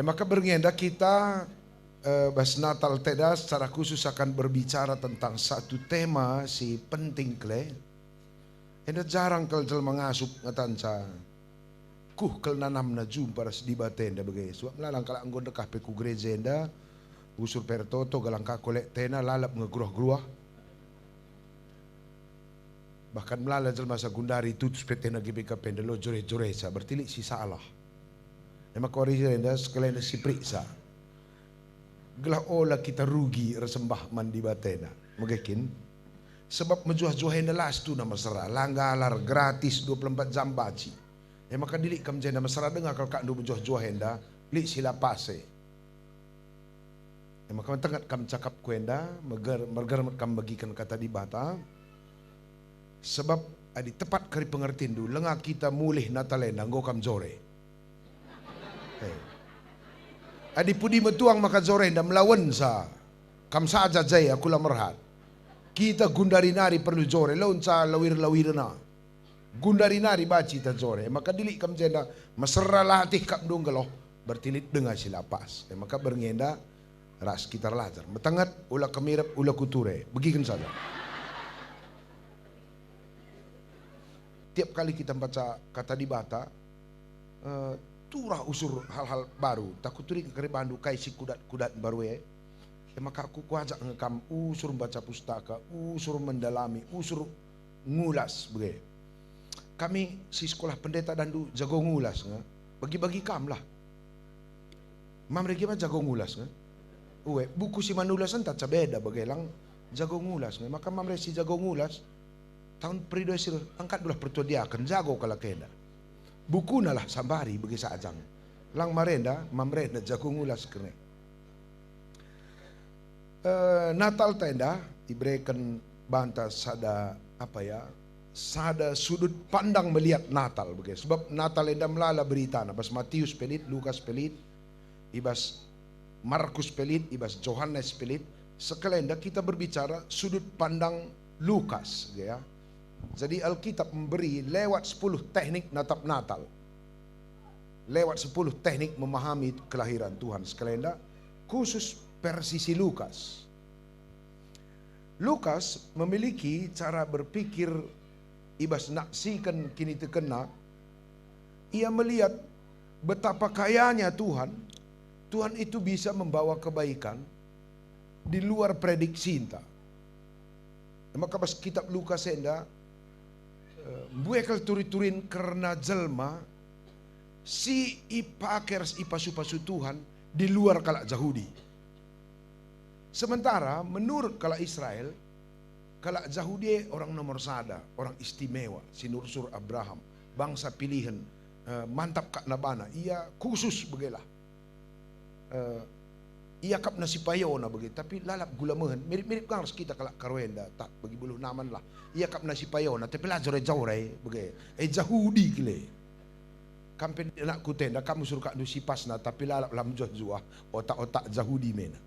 Maka berngenda kita bas Natal teda secara khusus akan berbicara tentang satu tema si penting kle. Enda jarang kalau jel mengasup ngatanca kel nanam na jumpa ras di batenda bagai suap lalang kala anggon dekah pe ku gereja enda usur pertoto galang ka kolek tena lalap ngegruah-gruah. Bahkan melala jel masa gundari tutus petena GBK pendelo jore-jore sa bertilik si salah. Emang korija enda sekalian si periksa. Gelah olah kita rugi resembah mandi batena. Megekin. Sebab menjuah-juah enda las tu nama serah. Langgalar gratis 24 jam baci. Maka dilik kam jenda mesra dengar kalau kak ndu menjuah-juah enda. Lik sila pase. Maka mentengat kam cakap kuenda. Merger kam bagikan kata di bata. Sebab adi tepat kari pengertian du. Lengah kita mulih natalenda. Nggo kam jore. Adi pudi metuang maka zorenda melawan sa kam saja jaya kula merhat kita gundari nari perlu jore laun sa lawir na gundari nari baci ta jore maka dilik kam jenda mesra latih kap dunggeloh bertilit dengan silapas maka berngenda ras kita lajar metangat ula kemirap ula kuture begikan saja. Tiap kali kita baca kata di bata turah usur hal-hal baru takut turi ke bandu kai si kudat baru maka aku kuajak ngekam usur baca pustaka usur mendalami usur ngulas begitu kami si sekolah pendeta dandu jago ngulas bagi-bagi kam lah mereka mah jago ngulas buku si manulasan tak beda bagelang jago ngulas maka mereka si jago ngulas tahun periode sir angkat dulu pertudiakan jago kalau kena buku nalah sambari bagi saajang lang marenda mamrenda jago ngulas kene Natal tenda diberikan bantah sada apa ya sada sudut pandang melihat Natal begitu sebab Natal enda melala berita na bas Matius pelit Lukas pelit ibas Markus pelit ibas Yohanes pelit sekelenda kita berbicara sudut pandang Lukas ya. Jadi Alkitab memberi lewat 10 teknik natap Natal. Lewat 10 teknik memahami kelahiran Tuhan sekalian khusus persisi Lukas. Lukas memiliki cara berpikir ibas naksikan kini terkena. Ia melihat betapa kayanya Tuhan. Tuhan itu bisa membawa kebaikan di luar prediksi kita. Maka pas kitab Lukas enda buekal turi-turin karena jelma si ipakers ipasu-pasu Tuhan di luar kalak Yahudi. Sementara menurut kalak Israel, kalak Yahudi orang nomor sada, orang istimewa, si nursur Abraham, bangsa pilihan, mantap kak nabana, ia khusus begilah. Ia kap nasi payona begitu, tapi lalap gula mehen, mirip-mirip kan harus kita kalak karwenda, tak bagi buluh naman lah. Ia kap nasi payona, tapi lah jore-jore begitu. Yahudi kile. Kampen nak kutenda kamu suruh kak nusi pasna, tapi lalap lam juah otak-otak Yahudi mena.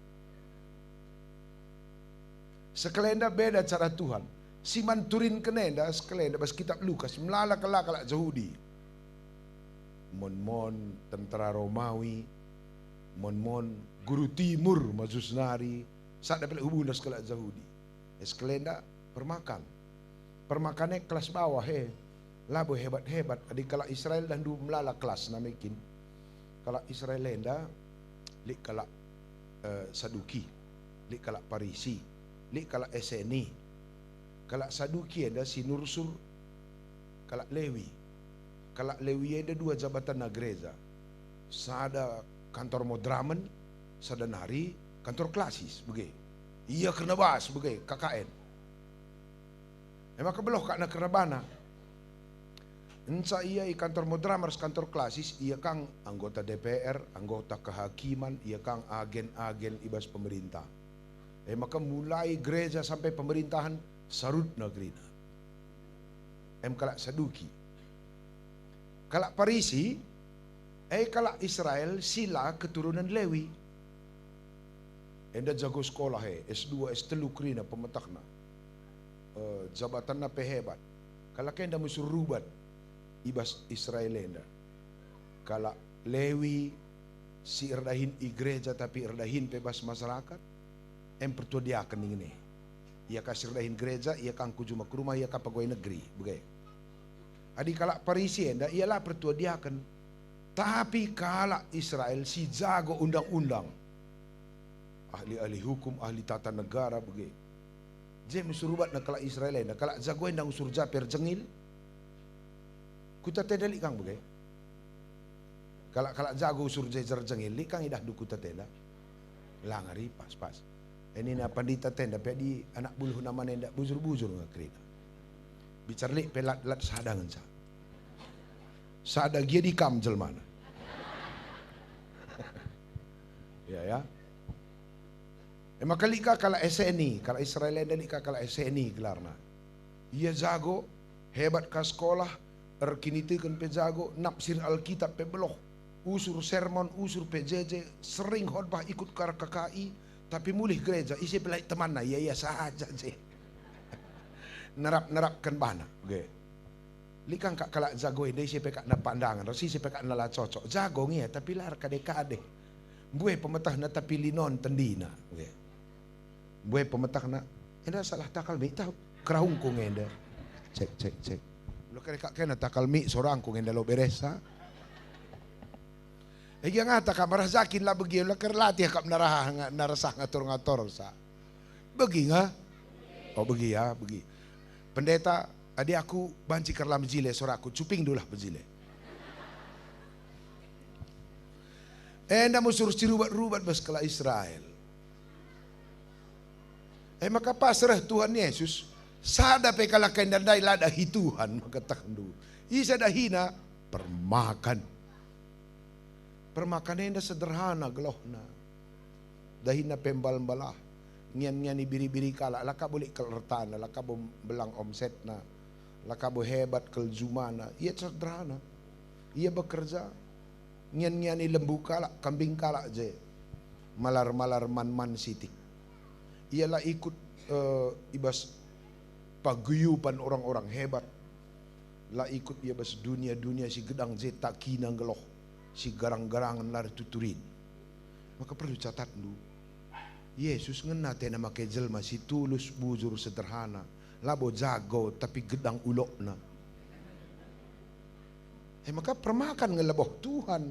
Sekelenda beda cara Tuhan. Siman turin kenenda sekelenda bas kitab Lukas melala kalak Yahudi. Mon tentara Romawi, mon guru timur masusnari saat dapat hubungan sekolah Yahudi. Eskelenda permakannya kelas bawah labo hebat adik kala Israel dan du melala kelas namikin kala Israel lenda lik kala Saduki lik kala Parisi lik kala Eseni kala Saduki ada si Nursur kala Lewi ada 2 jabatan na gereja sada kantor modramen sadanari kantor klasis begitu. Iya kena bahas begitu KKN. Emang kebeloh kak nak kena bana. Ensa iya kantor modramers kantor klasis iya kang anggota DPR, anggota kehakiman, iya kang agen-agen ibas pemerintah. Maka mulai gereja sampai pemerintahan sarut negeri. Kalak Saduki. Kalak Parisi kalak Israel sila keturunan Lewi. Enda jago sekolah S2 S3 krina pemetakna. Jabatan na pehebat. Kalak enda musuh rubat ibas Israel enda. Kalak Lewi si erdahin igreja tapi erdahin bebas masyarakat, em pertua dia akan ini. Ia kasih erdahin gereja, ia kan cuma ke rumah, ia kan pegawai negeri, begitu. Adi kalak Parisi enda, ialah pertua dia akan. Tapi kalak Israel si jago undang-undang, ahli-ahli hukum, ahli tata negara, begitu. Jadi surubat nak kalak Israel enda, kalak jago endang usur japer jengil, kuta tedali kang begitu. Kalak jago usur jejer jengil, li kang idah duku tedela, langari pas. Ini na pandita tenda, di anak buluh nama nenda bujur-bujur ngakrita. Bicarli pelat-lat sadangan sa. Sada gia di kam jelmana. Ya. Maka lika kala SNI, kala Israel dan lika kala SNI gelarna. Ia jago, hebat ka sekolah, erkinitekeun pe jago, napsir Alkitab pe beloh, usur sermon, usur PJJ, sering khotbah ikut kar KKI, tapi mulih gereja, isi pelai teman na, ya saja je. Nerap-nerapkan bana, okay. Likang kak kalak jago ini isi pekak na pandangan, rasi isi pekak na la cocok, jago ngia, tapi lar kade-kade. Buai pemetah na tapi linon tendina, okay. Buai pemetah na, enda salah takal mi, tahu kerahung kong enda, cek. Lo kak kena takal mi, sorang kong enda lo beresa. Egi ngata ka marasakin la begi la kerlatih kap narasah ngatur sa. Begi nga? Oh begi ya, begi. Pendeta, adi aku banci kerlam jile soraku, cuping dulah bejile. Enda musuh rubat bas kala Israel. Maka pasrah Tuhan Yesus, sada pe kala kendandai lada hi Tuhan, maka takandu. Isa dahina permakan. Permakannya sederhana gelohna. Dahina pembal-balah. Nyan-nyan biri-biri kala. Laka boleh kelertana. Laka bo belang omsetna. Laka bo hebat keljumana. Ia sederhana. Ia bekerja. Nyan-nyan lembu kala. Kambing kala je. Malar-malar man-man sitik. Ialah ikut ibas paguyupan orang-orang hebat. Lah ikut ibas dunia-dunia si gedang je takina geloh. Si garang-garangan lari tuturin. Maka perlu catat dulu. Yesus ngena tena make jelma si tulus bujur sederhana. Labo jago tapi gedang ulokna. Maka permakan ngeleboh Tuhan.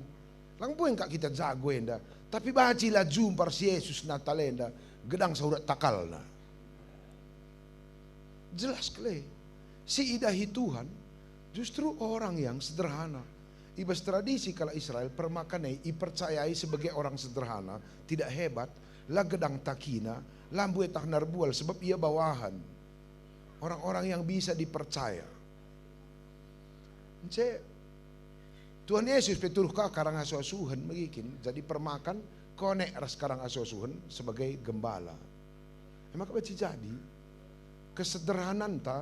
Lang bueng kak kita jago enda. Tapi bacilah jumpar si Yesus natalenda. Gedang saurat takalna. Jelas kele. Si idahi Tuhan justru orang yang sederhana. Ibas tradisi kala Israel permakanai ipercayai sebagai orang sederhana, tidak hebat, lah gedang takina, lambu etah narbual sebab ia bawahan. Orang-orang yang bisa dipercaya. Tuhan Yesus peturuh ka karang asuhan magikin, jadi permakan konek ras karang asuhan sebagai gembala. Maka baca jadi kesederhanan ta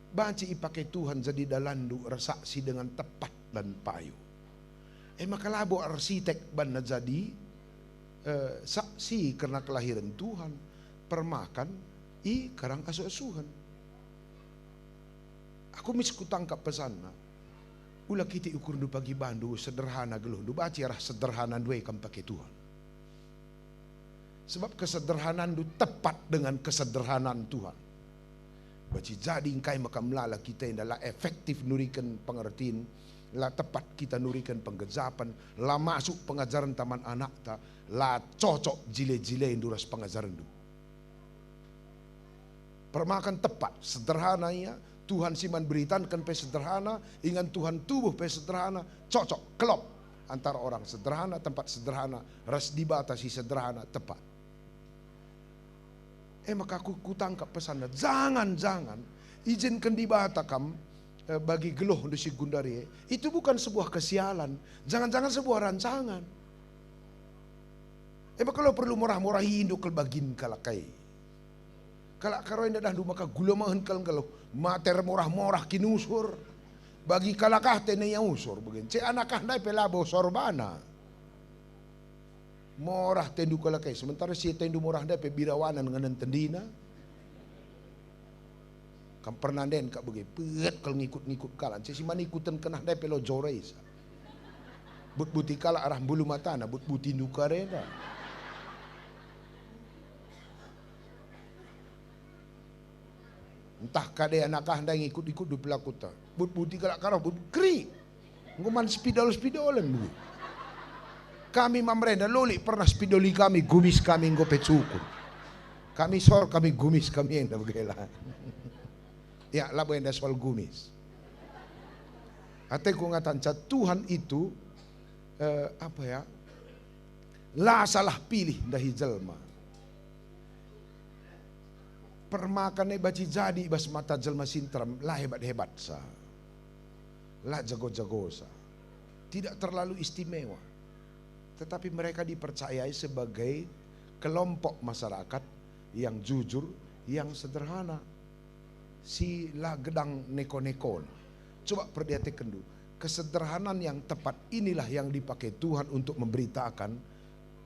baca ipakai Tuhan jadi dalandu resaksi dengan tepat dan payu. Maka labo arsitek ban jadi saksi karena kelahiran Tuhan, permakan i karang asuhan. Aku misku tangkap pesanna. Ula kita ukur du pagi bandu sederhana geluh du baca arah sederhana dua kam pakai Tuhan. Sebab kesederhanaan du tepat dengan kesederhanaan Tuhan. Baca jadi ingkai maka melala kita yang adalah efektif nurikan pengertian, lah tepat kita nurikan penggezapan, lah masuk pengajaran taman anak ta, lah cocok jile-jile yang duras pengajaran du. Permakan tepat, sederhana ya, Tuhan siman beritankan pe sederhana, ingan Tuhan tubuh pe sederhana, cocok, kelop antara orang sederhana, tempat sederhana, ras dibatasi sederhana, tepat. Maka aku tangkap pesannya, jangan izinkan dibatakam bagi geluh di si Gundari. Itu bukan sebuah kesialan, jangan-jangan sebuah rancangan. Kalau perlu murah-murahi induk kelbagin kalakai. Kalau karo indah dah maka gula mahen kalau mater murah-murah kinusur. Bagi kalakah tene yang usur begin. Cek anakah dai pelabo sorbana. Morah tendu kalakai. Sementara si tendu murah dai pe birawanan dengan tendina. Kam pernah kak bagi peet kalau ngikut-ngikut kalan. Si mana ikutan kena dai pelo joreis. But buti kala arah bulu mata na but buti nuka reda. Entah kade anak anda yang ikut-ikut du pelakuta. But buti kala karah but kri. Nguman spidol-spidolan bu. Kami mamrenda loli pernah spidoli kami, gumis kami ngope cukur. Kami sor kami gumis kami yang dah begela. Ya labo yang dah soal gumis. Ate ko ngatan Tuhan itu apa ya? La salah pilih dahi jelma. Permakannya baci jadi bas mata jelma sintram lah hebat-hebat sa. Lah jago-jago sa. Tidak terlalu istimewa. Tetapi mereka dipercayai sebagai kelompok masyarakat yang jujur, yang sederhana. Si lah gedang neko-neko. Coba perhatikan dulu. Kesederhanaan yang tepat inilah yang dipakai Tuhan untuk memberitakan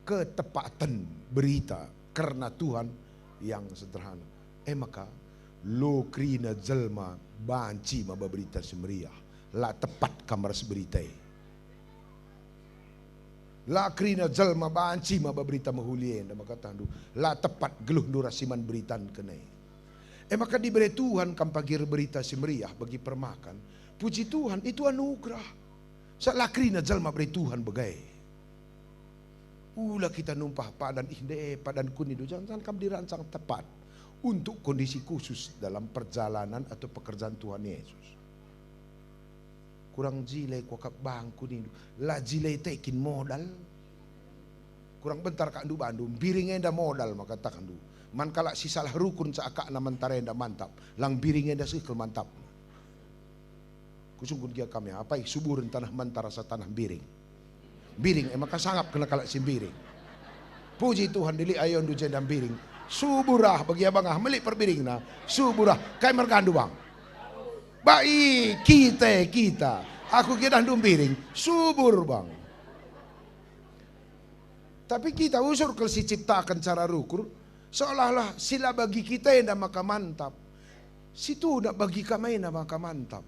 ketepatan berita. Karena Tuhan yang sederhana. Maka lo krina jelma banci ma berita semeriah. La tepat kamar seberitai. La krina jelma banci ma berita mahulien. Maka tandu. La tepat geluh durasiman beritan kenai. Maka diberi Tuhan kampagir berita semeriah bagi permakan. Puji Tuhan itu anugerah. Sa la krina jelma beri Tuhan bagai. Ulah kita numpah padan inde padan kunidu. Jangan kam dirancang tepat. Untuk kondisi khusus dalam perjalanan atau pekerjaan Tuhan Yesus. Kurang jilai kuakap bangku ni. La jilai tekin modal. Kurang bentar kak du Bandung. Biringnya dah modal maka takkan du. Man kalak si salah rukun sa akak na mentara enda mantap. Lang biringnya dah sikil mantap. Kusungkun dia kami. Apa suburin tanah mantara sa tanah biring. Biring maka sangap kena kalak si biring. Puji Tuhan dili ayon du jendam biring. Suburah bagi abang melik perbiring na suburah kai mergandu bang baik kita aku kira andum biring subur bang tapi kita usur ke si ciptakan cara rukur seolah-olah sila bagi kita yang maka mantap situ nak bagi kami yang maka mantap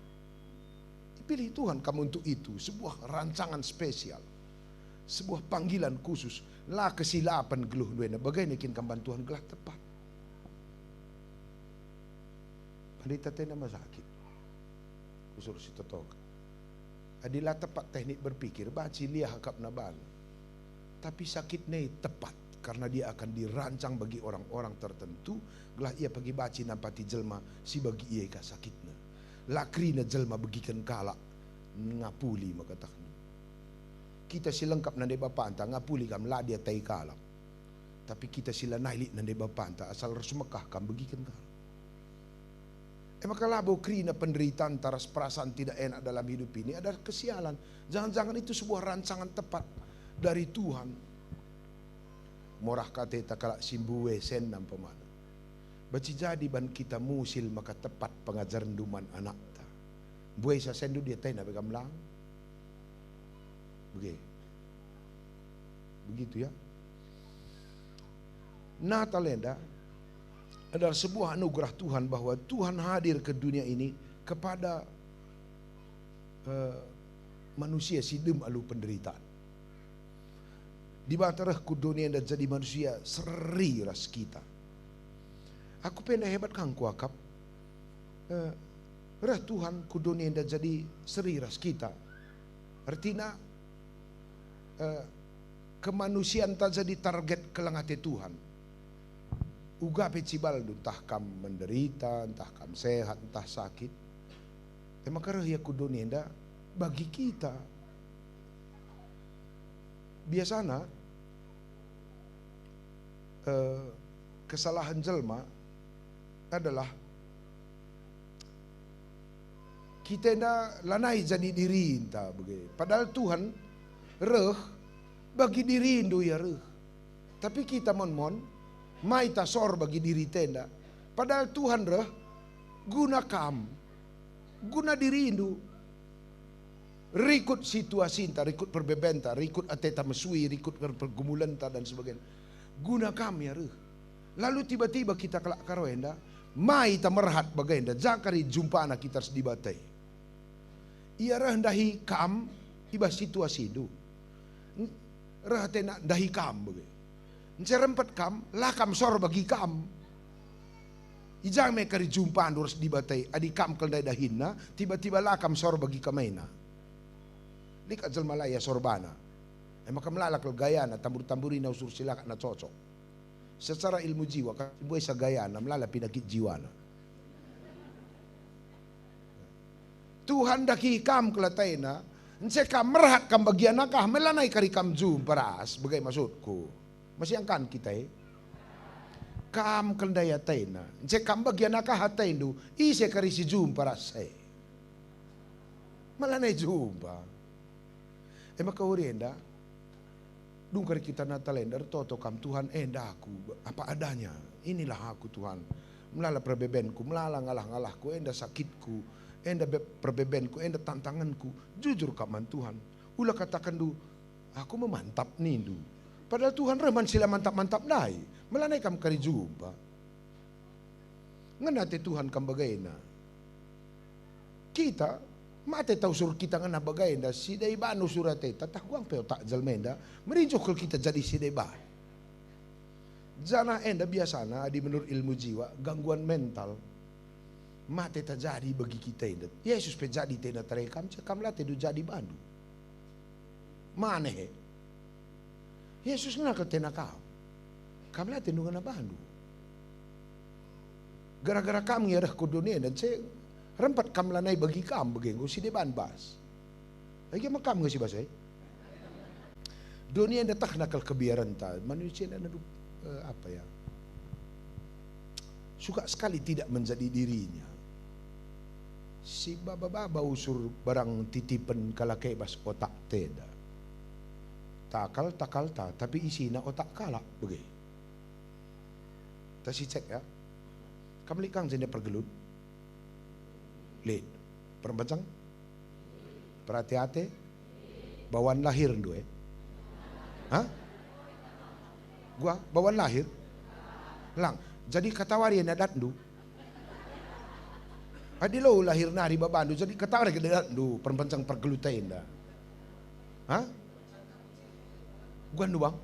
dipilih Tuhan kamu untuk itu sebuah rancangan spesial sebuah panggilan khusus lah kesilapan geluh duena bagai nekin kamban Tuhan gelah tepat. Pandita teh nama sakit. Kusur si totok. Adilah tepat teknik berpikir baci liah hakap naban. Tapi sakit nei tepat karena dia akan dirancang bagi orang-orang tertentu gelah ia pergi baci nampati jelma si bagi ia ka sakitna. Lakrina jelma begikan kala ngapuli maka tak. Kita sila lengkap nande bapanta ngapuli kam lah dia tai kalak. Tapi kita sila nailik nande bapanta asal resumekah kam begikan kalak. Maka labo krina penderitaan taras perasaan tidak enak dalam hidup ini ada kesialan. Jangan-jangan itu sebuah rancangan tepat dari Tuhan. Morah kata kalak simbuwe senam pemana. Baci jadi ban kita musil maka tepat pengajaran duman anak ta. Buai sa sendu dia tai na begam lang. Begitu ya. Natalenda adalah sebuah anugerah Tuhan bahwa Tuhan hadir ke dunia ini kepada manusia sidem alu penderitaan. Di batarah ku dunia dan jadi manusia seri ras kita. Aku pengen hebat kang kuakap. Rah Tuhan ku dunia dan jadi seri ras kita. Artinya kemanusiaan tak jadi target kelangate Tuhan. Uga pecibal entah kam menderita, entah kam sehat, entah sakit. Maka ya kudonenda bagi kita. Biasanya kesalahan jelma adalah kita nda lanai jadi diri entah begitu. Padahal Tuhan reh bagi diri Indo ya reh. Tapi kita mon mai tasor bagi diri tenda. Padahal Tuhan reh guna kam. Guna diri Indo. Rikut situasi entah, rikut perbebenta, rikut ateta mesui, rikut pergumulan dan sebagainya. Guna kami ya reh. Lalu tiba-tiba kita kelak karoenda, mai ta merhat bagainda, jakari jumpa anak kita harus dibatai. Ia rendahi kam iba situasi itu. Rah tena dahi kam bagi. Ncerempet kam, lakam sor bagi kam. Ijang me kari jumpa durus di batai, adi kam keldai dahina, tiba-tiba lakam sor bagi kamaina. Likat jelma laya sorbana. Maka melalak gayana, tambur-tamburi na usur silak na cocok. Secara ilmu jiwa, buay sa gayana, melala pinakit jiwana. Tuhan daki kam kelatay na, nse kam merhat kam bagian nakah, melanay kari kam jum paras, bagay maksudku. Masih angkan kita kam kendaya taina, nse kam bagian nakah hatain du, ise kari si jum paras melanay jumpa. Maka urienda, dung kari kita natalender, toto kam Tuhan enda aku, apa adanya, inilah aku Tuhan. Melala perbebenku, melala ngalah-ngalahku, enda sakitku, enda perbebenku, enda tantanganku, jujur kaman Tuhan. Ulah katakan du, aku memantap nindu. Padahal Tuhan reman sila mantap-mantap dai, melanai kam kari jumpa. Nganate Tuhan kam bagaina. Kita mate tahu sur kita ngana bagaina, si dai banu surate, tatah guang peo tak jalmenda, merinjok kita jadi si dai ban. Jana enda biasana di menurut ilmu jiwa, gangguan mental. Mate terjadi bagi kita ini. Yesus pejadi tena terekam, cakam late du jadi bandu. Maneh. Yesus ngakal tena kau. Kam late du ngana bandu. Gara-gara kam ngerah ku dunia dan saya rempat kam lanai bagi kam begenggo si deban bas. Lagi makam nggak sih bas Dunia dah tak nakal kebiaran ta. Manusia dah apa ya? Suka sekali tidak menjadi dirinya. Si baba-baba usur barang titipan kalakai bas otak teda. Takal ta, tapi isina otak kalak bagi. Tasi cek ya. Kamu likang jende pergelut. Lid. Perbencang. Perhati-hati. Bawaan lahir dua. Hah? Gua bawaan lahir. Lang. Jadi katawari na datdu. Adilo lahir nari babandu jadi katawari ke datdu perbencang pergelutain dah. Hah? Gua bang.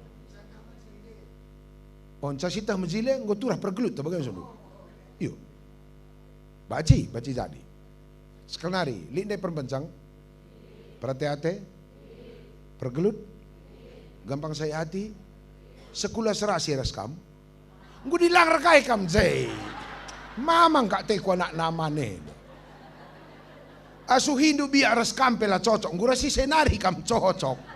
Onca sitah menjile nggo turah pergelut ta bagaimana sundu. Yo. Baci jadi. Sekenari, lindai perbencang. Perhati-hati. Pergelut. Gampang saya hati. Sekula serasi raskam. Nggo dilang rekai kam zai. Mamang kak te ko anak namane. Asu hindu biar raskam pela cocok. Nggo rasi senari kam cocok.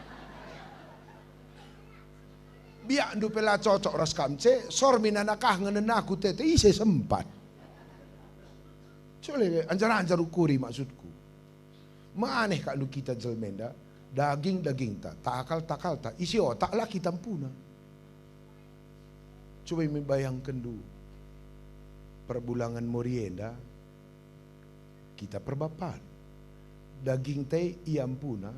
Biak ndu pela cocok ras kamce sor minanakah ngenen aku tete ise sempat. Cole anjar-anjar ukuri maksudku. Maaneh kak lu kita jelmenda daging ta takal ta isi otak lah kita puna. Coba membayangkan du perbulangan morienda kita perbapan. Daging teh iam puna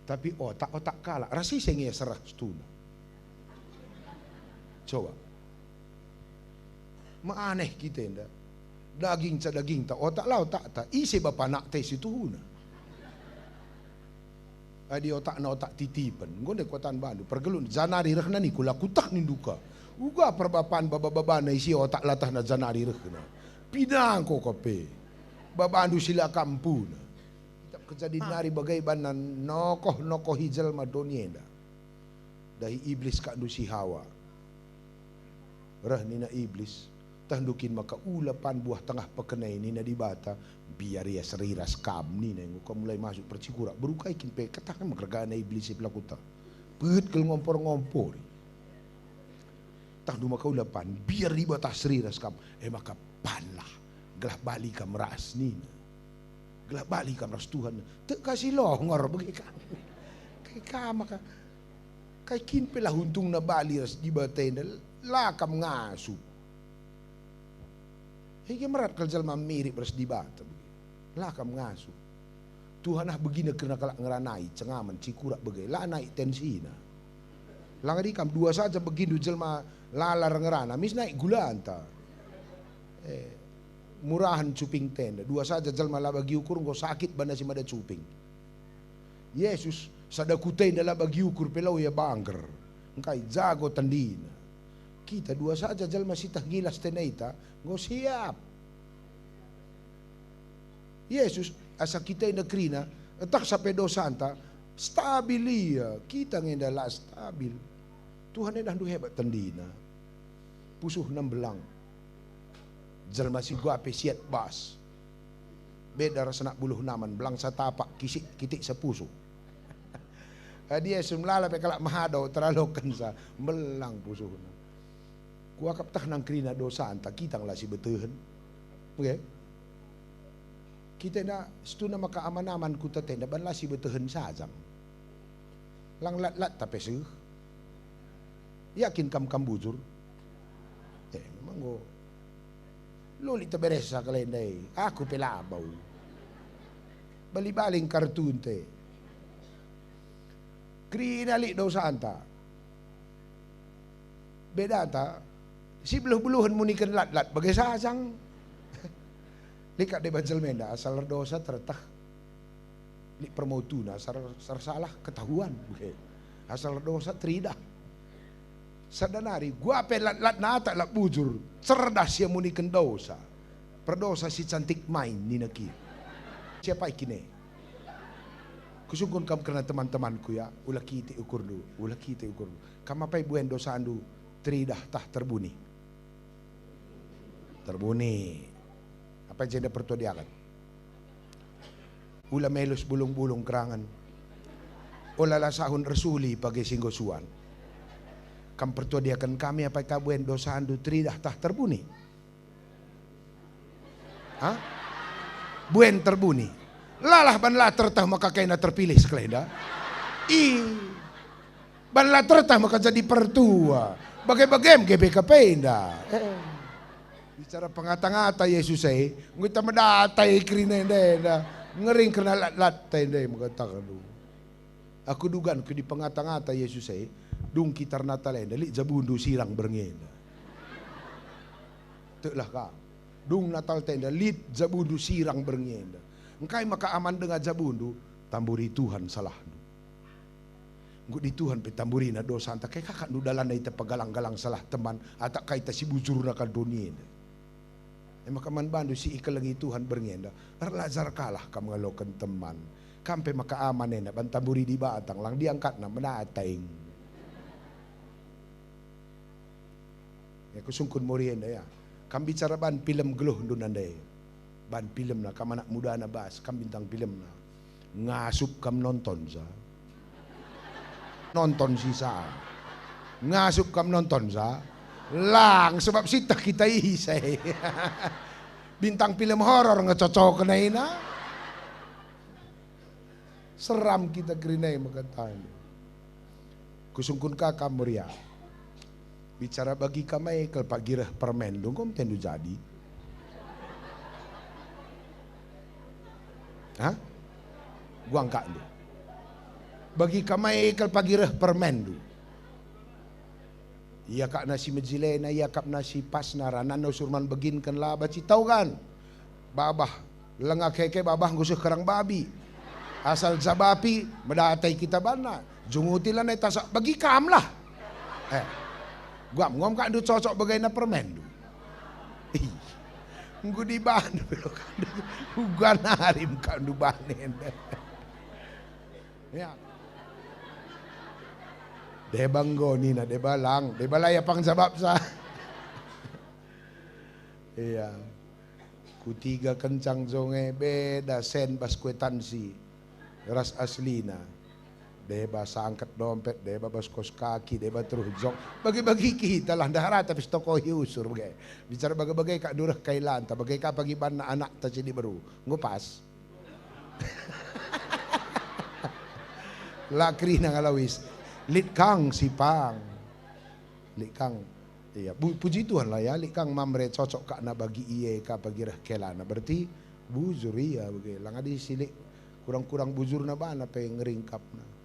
tapi otak kalah rasi sengi serah stuna. Coba. Maaneh kita indah. Daging ta otak lah otak ta isi bapa nak teh situ huna. Adi otak na otak titipan. Ngonde kuatan bandu pergelun zanari rehna ni kula kutak ninduka. Uga perbapan baba-baba na isi otak latah na zanari rehna. Pinang ko kape. Babandu sila kampuna. Kitap kejadian nari bagai banan nokoh hijal madonienda. Dahi iblis kak si Hawa. Rah nina iblis tandukin maka ulapan buah tengah pekenai nina di bata biar ya seriras kam nina yang kau mulai masuk percikura berukai kimpe katakan makergana iblis pelakuta pet kel ngompor tandu maka ulapan biar di bata seriras kam maka panlah gelah bali kam ras nina gelah bali kam ras Tuhan tak kasih longor bagi kam kai kam maka kai kimpe lah untung na bali ras di bata lakam ngasu. Hingga merat kerjal mirip beras di bata. Lakam ngasu. Tuhan begini kena kalak ngeranai cengaman cikura bagai lah naik tensi na. Langadi kam dua saja begini jelma lalar ngerana mis naik gula anta. Murahan cuping tenda. Dua saja jelma lah bagi ukur ngko sakit banda si mada cuping. Yesus Sada kutai dalam bagi ukur pelau ya bangker. Engkai jago tandina. Kita dua saja jalma sitah gilas tenaita, ngo siap. Yesus asa kita ina krina, tak sampai dosanta, stabil ia. Kita ngendala stabil. Tuhan ina handu hebat tandina. Pusuh 6 belang. Jalma si guape siat bas. Beda rasana buluh naman, belang sa tapak, kisik kitik sa puso. Dia sumlala pe kalak mahadaw teralokan sa melang puso na. Kuakap tah nang krina dosa anta kitang la si beteuhen. Oke. Kita na stu na makaamanaman ku tatenda ban la si beteuhen sajang. Lang lat-lat tapi seuh. Yakin kam bujur. Memang go. Luli ta beres sa kalendai. Aku pelabaw. Bali-baling kartun te. Krinali daw sa anta. Beda anta. Si beluh-beluhan munikan lat-lat bagai sasang. Likat di Banjal Menda asal dosa tertah. Li permautuna asal salah ketahuan. Asal dosa teridah. Sadanari gua pe lat-lat nata lak bujur. Cerdas ya munikan dosa. Perdosa si cantik main ni neki. Siapa ikine? Kusungkun kam kena teman-temanku ya, ulah kita ukur dulu, ulah kita ukur dulu. Kam apa buen dosa andu teridah tah terbuni. Terbuni. Apa yang jenda pertodiakan? Ulah melus bulung-bulung kerangan. Ulah lasahun resuli pagi singgosuan. Kam pertodiakan kami apa kabuen dosa andu teridah tah terbuni. Hah? Buen terbuni. Lalah banlah tertah maka kena terpilih sekelenda. Banlah tertah maka jadi pertua. Bagai-bagai GBKP indah. Bicara pengata-ngata Yesus ngita medatai krina indah. Ngering kena lat-lat indah mengatakan lu. Aku dugan ke di pengata-ngata Yesus dung kitar natalenda li jabundu sirang berngena. Teklah ka. Dung natal tenda lit jabundu sirang berngena. Engkai maka aman dengan jabundu, tamburi Tuhan salah. Nguk di Tuhan pe tamburi na dosa anta kay kakak nu dalan na ita pagalang-galang salah teman atak kay ta si bujur na ka dunia. Maka man bandu si ikalangi Tuhan berngenda, lazar kalah ka mga lokan teman. Kampe maka aman na ban tamburi di batang lang diangkat na menataing. Ya kusungkun mo riyan ya. Kam bicara ban film geluh dunanday. Ban film na kam anak muda na bas kam bintang film na ngasup kam nonton sa nonton sisa ngasup kam nonton sa lang sebab sita kita isay bintang film horor ngecocok na ina seram kita gerinay magatan kusungkun ka kamuria bicara bagi kamay kalpagirah permen dong kom tendu jadi. Hah? Gua angkat lu. Bagi kamay kalpagirah permen du. Iya kak nasi mejilena, iya kap nasi pasnara, nano surman begin kan lah baci tahu kan? Babah, lengak keke babah ngusuh kerang babi. Asal zabapi medatai kita bana. Jungutilan na tasak bagi kam lah. Gua ngom kak du cocok bagaina permen du. Nggu di bandu ugan harim kandu banen. Ya. Debanggo nina debalang, debalaya pang sabab sa. Iya. Kutiga kencang zonge beda sen bas kwetansi. Ras aslina. Deba sangkat dompet, deba bas kos kaki, deba terus jong. Bagi-bagi kita lah dahara tapi stoko hiusur bagai. Bicara bagai-bagai kak durah kailan, ta bagai kak pagi ban anak ta jadi baru. Ngupas. Lakri nang alawis. Lit kang sipang. Lit kang. Iya, puji Tuhan lah ya, lit kang mamre cocok kak na bagi iye kak pagi rah kelana. Berarti bujur iya bagai. Lang adi silik kurang-kurang bujur na ba na pe ngeringkap na.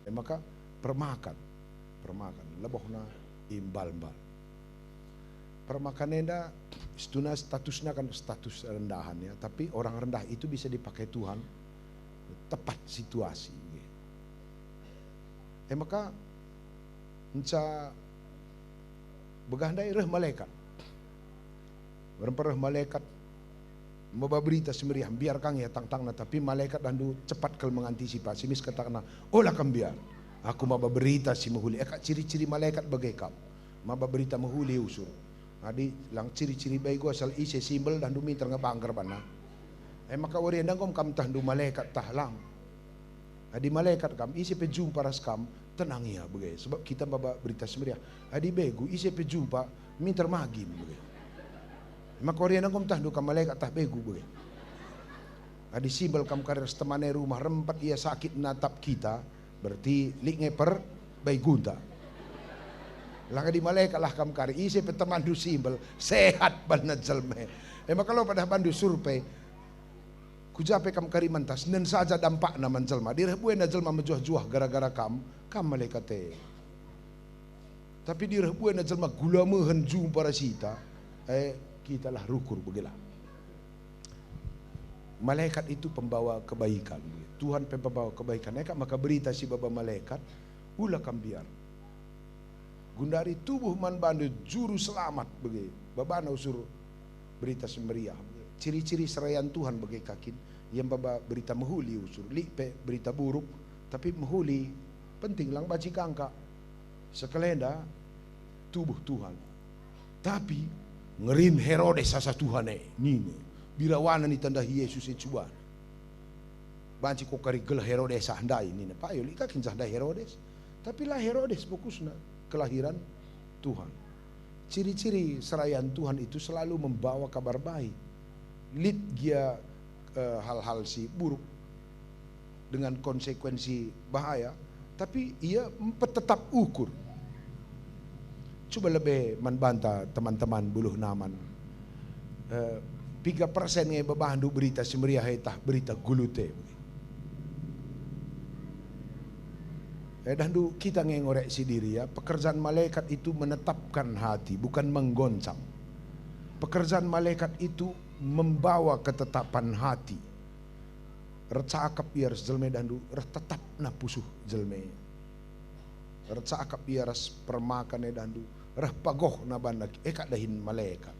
Maka permakan leboh na imbal-bal. Permakan enda statusnya kan status rendahan ya, tapi orang rendah itu bisa dipakai Tuhan tepat situasi. Maka enca begandai reh malaikat. Berempat reh malaikat membawa berita semeriah biar kang ya tang-tang tapi malaikat dandu cepat kel mengantisipasi mis katakan olah kam biar aku maba berita si mahuli kak ciri-ciri malaikat bagai kam maba berita mahuli usur adi lang ciri-ciri baik gua asal isi simbol dandu minter ngabanggar bana maka wari andang kam tandu malaikat tahlang adi malaikat kam isi pejumpa ras kam tenang ya bagai sebab kita maba berita semeriah adi begu isi pejumpa minter magin bagai maka orang yang tahu kam malaikat tah begu boleh. Adi simbol kam karir setemane rumah rempat ia sakit natap kita berarti lik ngeper baik gunta. Lah di malaikat lah kam karir isi petemandu simbol sehat banget jelme. Maka kalau pada bandu survei kujape kam kari mantas nen saja dampak na manjelma direh buena jelma menjuah-juah gara-gara kam malaikat tapi direh buena jelma gula mehen jumpa rasita kita lah rukur begilah. Malaikat itu pembawa kebaikan. Tuhan pembawa kebaikan. Maka berita si baba malaikat ulah kambiar. Gundari tubuh man bandu juru selamat bagi. Babana usur berita semeriah. Ciri-ciri serayan Tuhan bagi kakin. Yang baba berita mahuli usur. Lipe berita buruk. Tapi mahuli penting lang baci kangka. Sekelenda tubuh Tuhan. Tapi ngerim Herodes sasa Tuhan nini birawana ni tanda Yesus cuba banci ko kari gel Herodes handai nini pak yo lika kinjah da Herodes tapi lah Herodes fokusna kelahiran Tuhan ciri-ciri serayan Tuhan itu selalu membawa kabar baik lid dia hal-hal si buruk dengan konsekuensi bahaya tapi ia tetap ukur. Coba lebih membantah teman-teman buluh naman. 3% ngai babahandu berita semeriah tah berita gulute. Dan kita ngai ngoreksi diri ya, pekerjaan malaikat itu menetapkan hati, bukan menggoncang. Pekerjaan malaikat itu membawa ketetapan hati. Recakap biar jelme dandu, tetap na pusuh jelme. Recakap biar permakan dandu. Rah pagoh na bandak kak dahin malaikat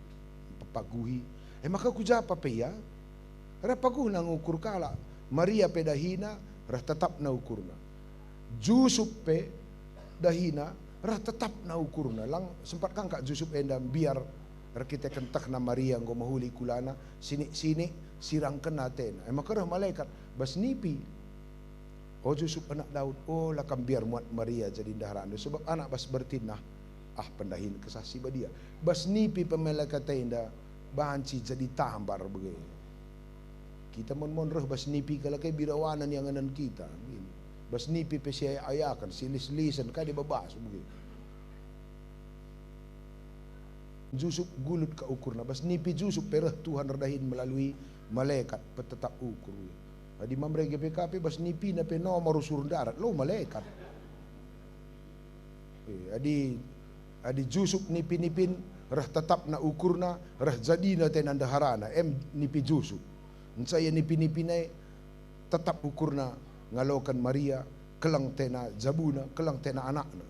papaguhi maka kujapa pe ya rah paguh na ngukur kala Maria pe dahina rah tetap na ukurna Jusuf pe dahina rah tetap na ukurna lang sempat kang kak Jusuf endam biar rah kita kentak na Maria ngo mahuli kulana sini sirang kena tena maka rah malaikat bas nipi Jusuf anak Daud lakam biar muat Maria jadi daharan sebab anak bas bertinah pendahin kesasi badia bas nipi pemelaka tenda banci jadi tambar begitu kita mon reh bas nipi kalau kayak birawanan yang anan kita bas nipi pesi ayakan silis-lisan kadi babas begitu Jusuf gulut ke ukurna bas nipi Jusuf pereh Tuhan redahin melalui malaikat petetap ukur di mamre GPKP bas nipi na pe nomor usurun darat lo malaikat adi Jusuf nipin rah tetap na ukurna rah jadi na tenanda harana nipi Jusuf saya nipin-nipinai tetap ukurna ngalokan Maria kelang tena Zabuna kelang tena anakna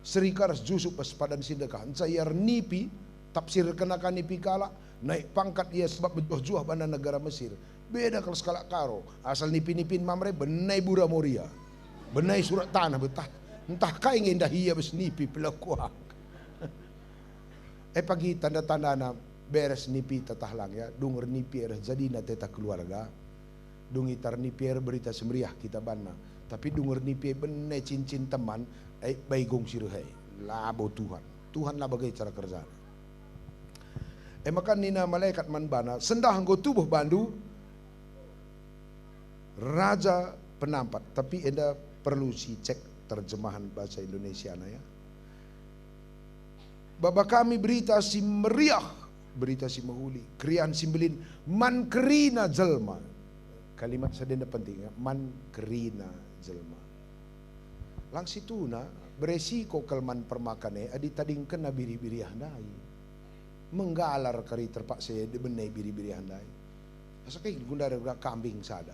serikaras Jusuf pas padan sindekah saya nipi tafsir kenakan nipi kala naik pangkat ia sebab berjuah bana negara Mesir beda kalau skala karo asal nipin-nipin mamre benai bura Moria benai surat tanah betah entah kai ngendah ia bes nipi pelakuan pagi tanda-tanda na beres nipi tatahlang ya dungur nipi jadi na teta keluarga dungitar nipi berita semeriah kita bana tapi dungur nipi benne cincin teman baigong sirhai labo Tuhan lah bagai cara kerja maka nina malaikat man bana sendah anggo tubuh bandu raja penampat tapi enda perlu si cek terjemahan bahasa Indonesia na ya Baba kami berita si meriah, berita si mahuli, krian simbelin man kerina jelma. Kalimat sadenda penting ya, man kerina jelma. Lang situna beresiko kelman permakane adi tading kena biri-biri handai. Menggalar kari terpaksa benai biri-biri handai. Asakai gundara kambing sada.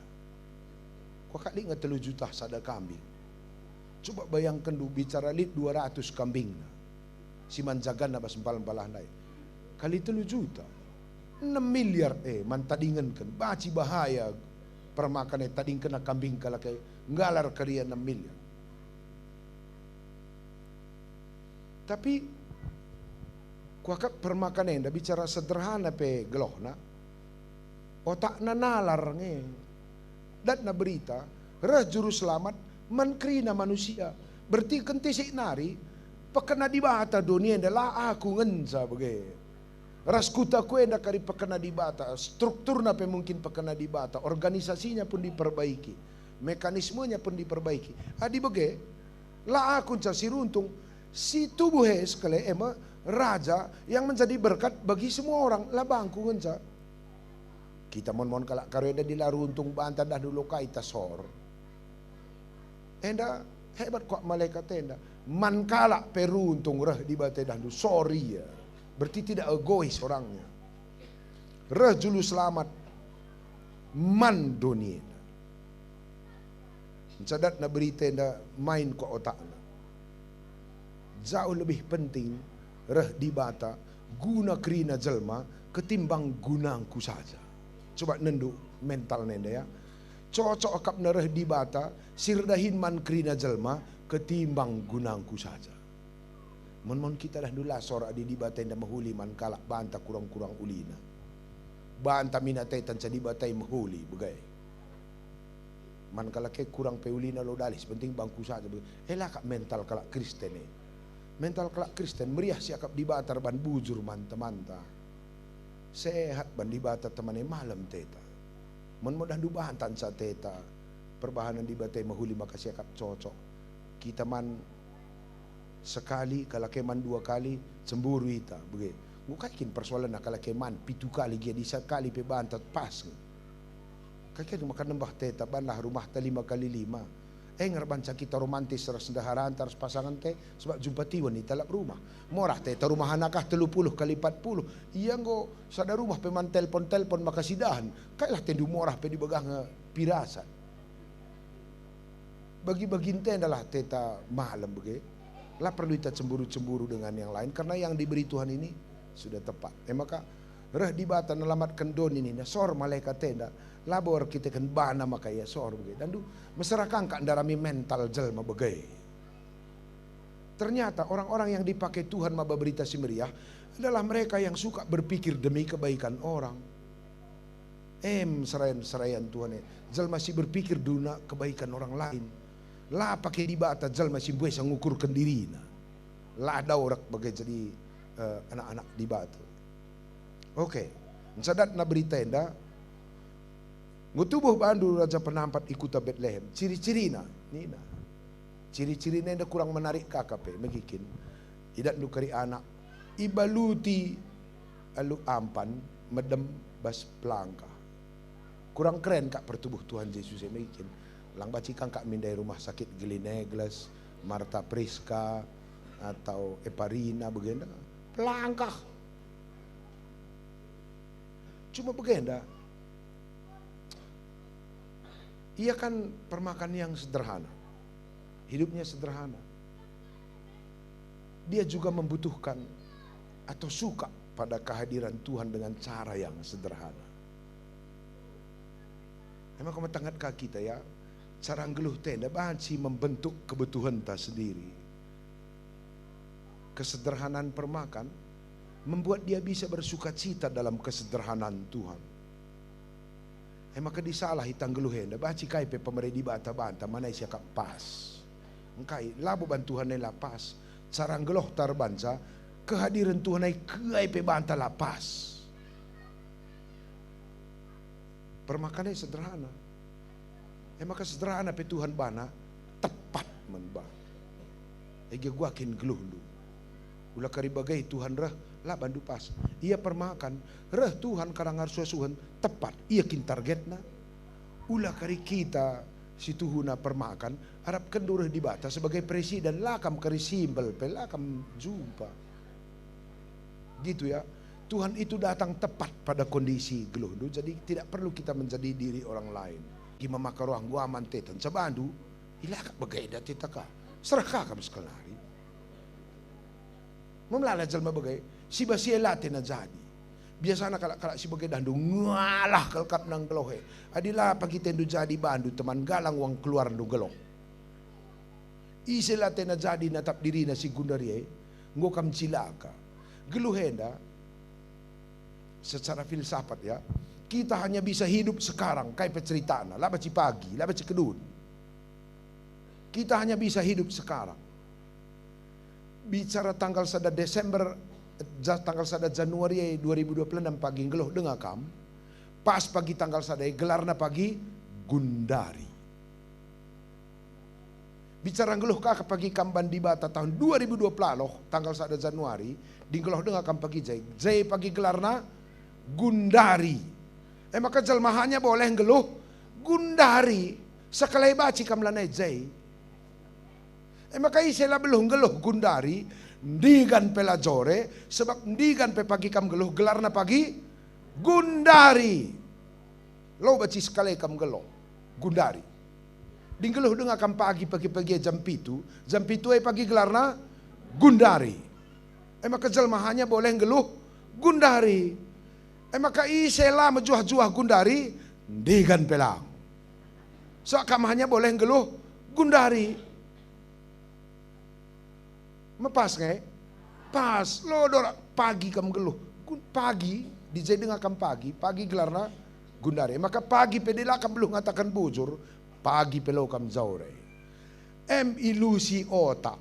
Kok kali nggak 3 juta sada kambing. Coba bayangkan du bicara lit 200 kambing. Si manjagan na bas balah nai. Kali 3 juta. 6 miliar mantadingan kan. Baci bahaya permakan tading kena kambing kala kay ngalar kariya 6 miliar. Tapi kuakap permakan enda bicara sederhana pe gelohna. Otak na nalar nge. Dat na berita, reh juru selamat mankrina manusia. Berarti kentisik nari, pekena di bata dunia adalah aku ngensa bagai. Raskuta ku enda kari pekena di bata, strukturnya pe mungkin pekena di bata, organisasinya pun diperbaiki, mekanismenya pun diperbaiki. Adi bagai, lah aku si runtung, si tubuh sekali raja yang menjadi berkat bagi semua orang. Lah bangku ngensa. Kita mon kalak kareda di laruntung banta dah dulu kaita sor. Enda hebat kok malaikat enda. Man kalak peruntung reh di bate dah dulu sorry ya. Berarti tidak egois orangnya. Reh julu selamat man dunia. Cadat na berita enda main kok otakna. Jauh lebih penting reh di bata guna krina jelma ketimbang gunangku saja. Coba nendu mental nenda ya. Cocok kap nereh di bata sirdahin man krina jelma ketimbang gunangku saja. Mon kita dah dula sora di bata enda mahuli man kalak banta kurang-kurang ulina. Banta minatai tanca di batai mahuli begai. Man kalak kurang peulina lo dalis penting bangku saja. Elah kak mental kalak Kristen Mental kalak Kristen meriah siakap di batar ban bujur manta-manta. Sehat ban di bata temane malam teta. Mon modah dubahan tansa teta. Perbahanan di batai mahuli maka siakap cocok. Kita man sekali kalau keman 2 kali cemburu ita bege. Ngukaikin persoalan nak kalau keman 7 kali dia di sekali pe bantat pas. Kakin makan nembah teta ban lah rumah ta 5 kali 5. Ngerbanca kita romantis ras sendaharan taras pasangan teh sebab jumpa ti wanita lap rumah. Morah teh rumah anakah 30 kali 40. Iya go sada rumah peman telpon makasidahan. Kailah tendu morah pe dibegang pirasan. Bagi-bagi teh adalah teta malam bege. Lah perlu kita cemburu-cemburu dengan yang lain karena yang diberi Tuhan ini sudah tepat. Maka reh di bata nalamatkan don ini sor malaikat tenda labor kita kan bana maka ya sor begitu dan masyarakat kak darami mental jelma begai. Ternyata orang-orang yang dipakai Tuhan maba berita si meriah adalah mereka yang suka berpikir demi kebaikan orang. Serayan Tuhan jelma si berpikir duna kebaikan orang lain. Lah pakai di bata jelma si buai ngukurkan dirina. Lah ada orang bagai jadi anak-anak di batu. Oke, sadat na berita enda ngutubuh bandu raja penampat ikuta Bethlehem. Ciri-cirina nina. Ciri-cirina enda kurang menarik KKP megikin. Idat nu kari anak ibaluti alu ampan medem bas pelangka. Kurang keren kak pertubuh Tuhan Yesus ya megikin. Lang bacikan kak mindai rumah sakit Gelinegles, Marta Priska atau Eparina begenda. Pelangkah. Cuma begenda. Ia kan permakan yang sederhana. Hidupnya sederhana. Dia juga membutuhkan atau suka pada kehadiran Tuhan dengan cara yang sederhana. Memang kamu tangat kaki kita ya. Cara ngeluh tenda banci membentuk kebutuhan tak sendiri. Kesederhanaan permakan membuat dia bisa bersuka cita dalam kesederhanaan Tuhan. Maka disalah hitang geluh henda baci kai pe pemerintah di bata-bata mana isi kak pas. Engkai labu bantuhan nela pas. Cara ngeluh tarbanca kehadiran Tuhan ai kai pe banta lapas. Permakannya sederhana. Maka sederhana pe Tuhan bana tepat menbah. Ege gua kin geluh lu. Ulah kari bagai Tuhan reh lah bandu pas. Ia permakan reh Tuhan karangar suasuhan tepat. Ia kin targetna. Ulah kari kita si Tuhuna permakan harap kendurah di bata sebagai presiden lakam kari simbel pelakam jumpa. Gitu ya. Tuhan itu datang tepat pada kondisi geluh. Jadi tidak perlu kita menjadi diri orang lain. Gima makaruang gua mantetan sa bandu, ilaka bagay dati taka. Seraka kam sekalari. Memlala jalma bagay, si basi elate na jadi. Biasa na kala si bagay dandu ngalah kalkap ng gelohe. Adila pagitendo jadi bandu teman galang wang keluar ng geloh. Iselate na jadi natap diri na si Gundari ngokam cilaka. Geluhenda secara filsafat ya, kita hanya bisa hidup sekarang kayak peceritaana, laba ci pagi, laba ci kedun. Kita hanya bisa hidup sekarang. Bicara tanggal 1 Desember, tanggal 1 Januari 2026 pagi geluh dengar kam. Pas pagi tanggal 1 gelarna pagi Gundari. Bicara geluh kaka pagi kamban di Bata tahun 2020 tanggal 1 Januari di geluh dengar kam pagi jai pagi gelarna Gundari. Maka jalmahannya boleh geluh Gundari sekali baci kam lanai jai. Maka isela belum geluh Gundari ndigan pelajore sebab ndigan pe pagi kam geluh gelarna pagi Gundari. Lo baci sekali kam geluh Gundari. Dinggeluh dengar kam pagi jam pitu pagi gelarna Gundari. Maka jalmahannya boleh geluh Gundari. Maka isela mejuah-juah Gundari ndigan pelang. So kam hanya boleh geluh Gundari. Mepas nge? Pas. Lo dora pagi kam geluh. Pagi dijai dengar kam pagi gelarna Gundari. Maka pagi pedela kam belum ngatakan bujur. Pagi pelo kam zaure. Ilusi otak.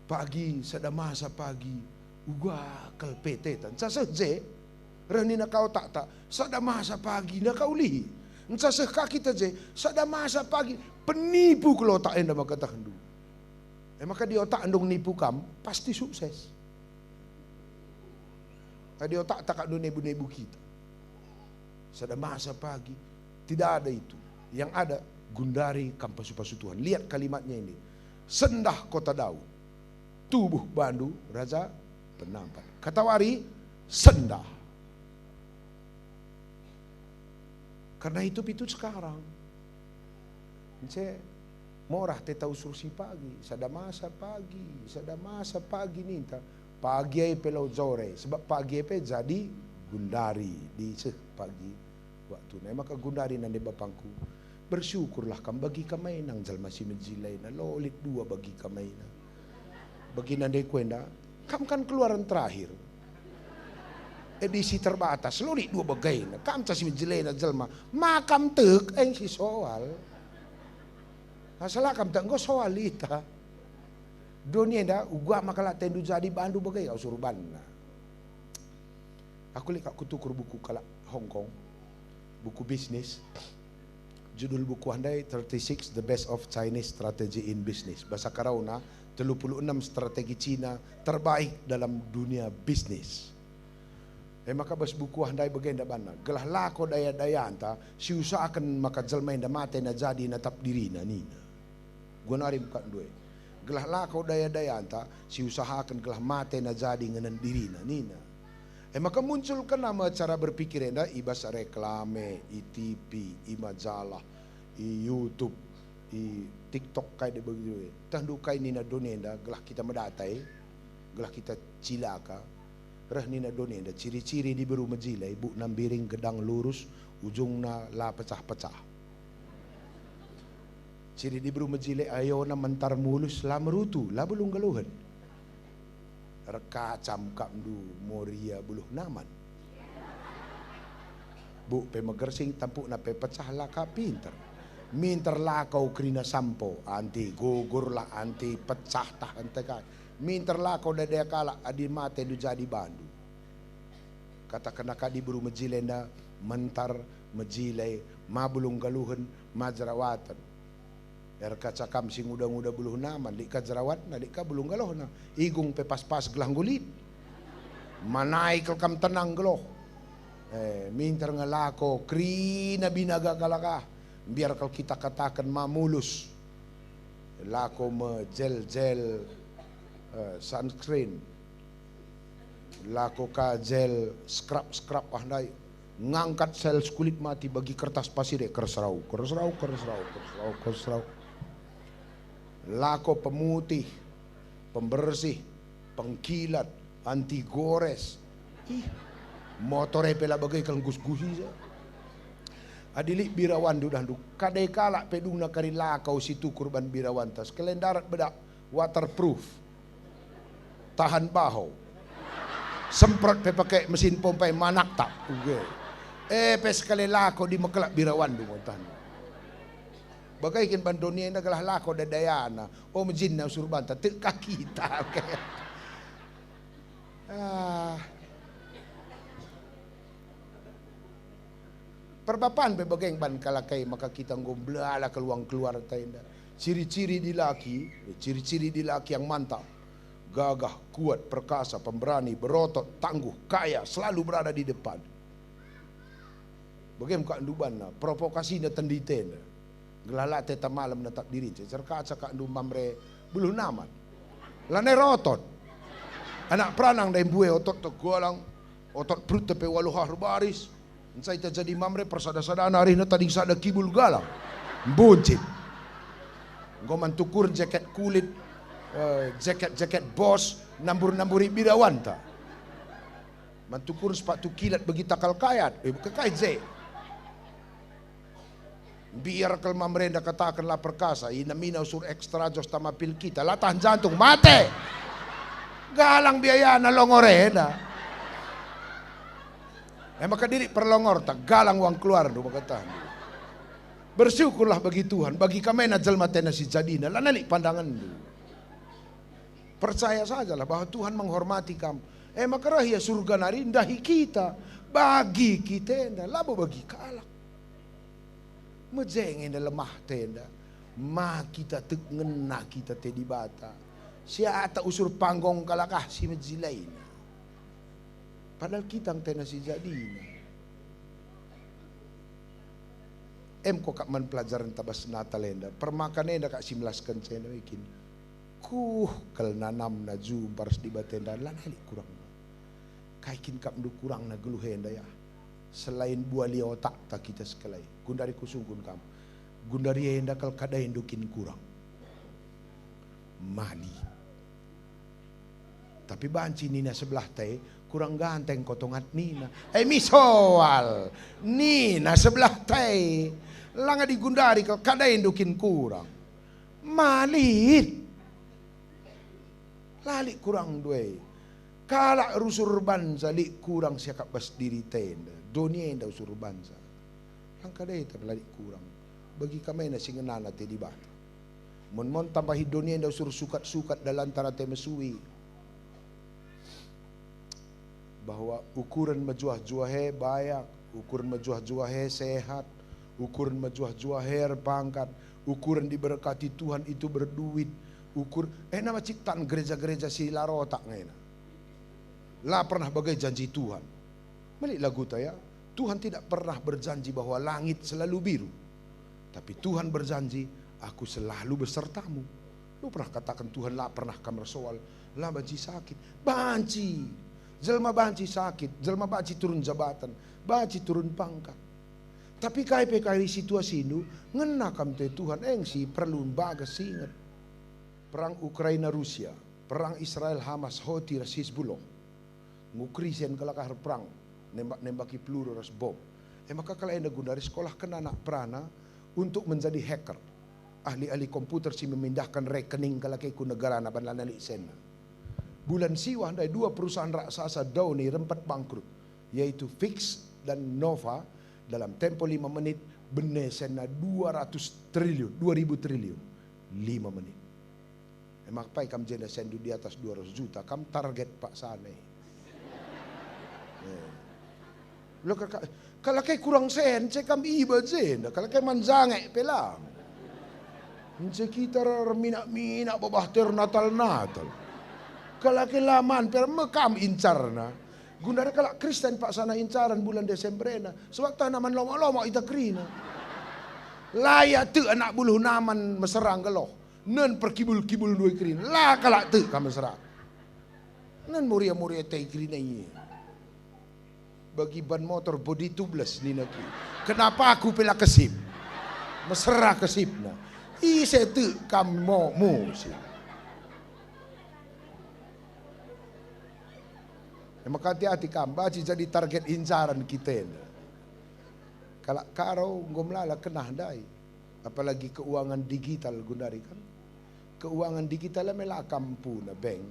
Pagi sada masa pagi uga kalpetetan. Sasa je rani na kau tak sada masa pagi na kau lihi. Sasa kita je sada masa pagi penipu kalau tak enda makatakan dulu. Maka di otak andong nipu kam pasti sukses. Di otak tak ada nebu-nebu kita. Sada masa pagi tidak ada itu. Yang ada Gundari Kampasupasu Tuhan. Lihat kalimatnya ini. Sendah kota Daud. Tubuh Bandu Raja Penampan. Katawari sendah. Karena itu sekarang. Saya morah te tahu sursi pagi. Sada masa pagi ninta. Pagi ay pelau zore. Sebab pagi ay jadi Gundari di pagi waktu na. Maka Gundari na ni bapangku. Bersyukurlah kam bagi kamay nang jalma si Mejilay na lolit dua bagi kamay na. Bagi nanday kwenda, kam kan keluaran terakhir. Edisi terbatas, lolit dua bagay na. Kam sa si Mejilay na jalma, makam tek ang si soal. Masalah kam tak go soal ita. Dunia da ugwa makala tendu jadi Bandu bagay au surban na. Aku lihat aku tukur buku kala Hong Kong. Buku bisnis. Judul buku andai 36 The Best of Chinese Strategy in Business. Bahasa Karauna 36 strategi Cina terbaik dalam dunia bisnis. Maka bas buku andai bagenda bana. Gelah lako daya-daya anta si usahakan maka jalmain da mate na jadi na tap diri na nina. Gua narim kan dua. Gelah lako daya-daya anta si usahakan gelah mate na jadi ngenen diri na nina. Maka munculkan nama cara berpikir anda ibas reklame, TV, majalah, YouTube, TikTok kayak begitu. Tandukai nina donenda gelah kita mendatai, gelah kita cilaka, reh nina donenda ciri-ciri di beru Mejilay, bu nambiring gedang lurus, ujungna la pecah-pecah. Ciri di beru Mejilay ayo na mentar mulus la merutu, la belum galuhan. Reka camkam du moria buluh naman. Bu pemegersing tampuk na pecah laka pinter. Minter lakau krina sampo anti gugur lah anti pecah tah antekan. Minter lakau dadaya kala adi mate du jadi Bandu. Kata kena kadi buru Mejilenda mentar Mejilay mabulung galuhan majerawatan. Erka cakam sing udah buluh naman, lika jerawat na lika bulung galoh na. Igung pepas-pas gelang gulit. Manay kam tenang geloh. Minter ngelako krina binaga kalaka. Biar kalau kita katakan mamulus. Lako me gel sunscreen. Lako ka gel scrub ahnay. ngangkat sel kulit mati bagi kertas pasir kersrau. Lako pemutih, pembersih, pengkilat, anti gores. Motore pela bagai kang gus-gusi saja. Adili birawan dudah du kadai kalak pedungna kari lakau situ kurban birawan tas kelendarat bedak waterproof, tahan baho, semprot pe pakai mesin pompa manak tak pes kali lako di mekelak birawan du montan bagai kin bandonia ina galah lako dadayana mejinna surbanta teka kita Perbapaan bebagai ban kalakai maka kita ngomblala keluar tenda. Ciri-ciri di laki yang mantap, gagah, kuat, perkasa, pemberani, berotot, tangguh, kaya, selalu berada di depan. Bagaimana kak anduban provokasinya tenditen. Gelala teta malam natap diri, cerkaca kak andu mamre buluh naman. Lanai rotot. Anak peranang dan buwe otot tegolang, otot perut tepe waluhah baris. Saya jadi mamre persada-sadana hari ini tadi sada kibul galang, buncit. Goman tukur jaket kulit, jaket bos, namburi birawan ta. Mantukur sepatu kilat bagi takal kayat, kekait ze. Biar kalau mamre ndak katakanlah perkasa, ina mina usur ekstra jos tamapil kita, latah jantung mate. Galang biaya na longorena. Maka diri perlongor tak galang uang keluar do makatan. Bersyukurlah bagi Tuhan, bagi kami na jalma tena si jadina, lanalik pandangan do. Percaya sajalah bahwa Tuhan menghormati kamu. Maka rahia surga narindahi kita, bagi kita enda, labo bagi kalak. Mejeng enda lemah tenda, ma kita tek ngena kita te di bata. Siata usur panggong kalakah si mejilain. Padahal kita yang tena si jadina. Kok kak man pelajaran tabas natalenda. Permakanenda kak simlaskan cena ikin. Kal nanam na jumpa di batenda lanali kurang. Kaikin kak mdu kurang na geluhenda ya. Selain buah otak tak kita sekalai. Gundari kusungkun kamu. Gundari enda kal kadai dukin kurang. Mali. Tapi banci nina sebelah teh kurang ganteng kotongat nina. Misoal nina sebelah teh langa digundari kalau kadai indukin kurang. Malit. Lali kurang duwe. Kalak rusur banza li kurang siakap bas diri tenda. Dunia enda usur banza. Lang kadai terlali kurang. Bagi kami na singenana te di bata. Mon tambahi dunia enda usur sukat-sukat dalam antara te mesui. Bahwa ukuran majuah-juahe bayak, ukuran majuah-juahe sehat, ukuran majuah-juahe pangkat, ukuran diberkati Tuhan itu berduit, nama ciptaan gereja-gereja si larotak ngena. Lah pernah bagai janji Tuhan. Malik lagu ya, Tuhan tidak pernah berjanji bahwa langit selalu biru. Tapi Tuhan berjanji, aku selalu besertamu. Lu pernah katakan Tuhan lah pernah kamar soal, lah banci sakit, banci. Jelma banci sakit, jelma banci turun jabatan, banci turun pangkat. Tapi kai situasi itu ngena kam te Tuhan si perlu bagas ingat. Perang Ukraina Rusia, perang Israel Hamas Houthi Hizbullah. Ngukrisen kalakah perang, nembaki peluru ras bom. Maka kalau anda guna dari sekolah kena anak perana untuk menjadi hacker. Ahli-ahli komputer si memindahkan rekening kalakai ku negara na banlana lisena. Bulan siwah dari dua perusahaan raksasa Downy rempat bangkrut, yaitu Fix dan Nova. Dalam tempo 5 menit benesena 200 triliun, 2000 triliun 5 menit. Emak pai kam jenda sendu di atas 200 juta, kam target pak sana. Lo kalau kayak kurang sen, kam iba jenda, kalau kayak manjange pelang. Kita minak babah ter Natal. Kalau kelaman per mekam incarna. Gundara kalau Kristen pak sana incaran bulan Desemberena. Sebab tanaman loma-loma ita krina. Layak tu anak buluh naman meserang geloh. Nen perkibul-kibul dua krina. Lah kalau tu kamu serang. Nen muria-muria teh krina ini. bagi ban motor body tubeless ni naki. Kenapa aku pila kesip? Mesra kesip na. Setu kamu sih. Maka hati-hati baci jadi target incaran kita. Kalau karo ngomlala kena dai. Apalagi keuangan digital gundari kan. Keuangan digital melakam puna bank.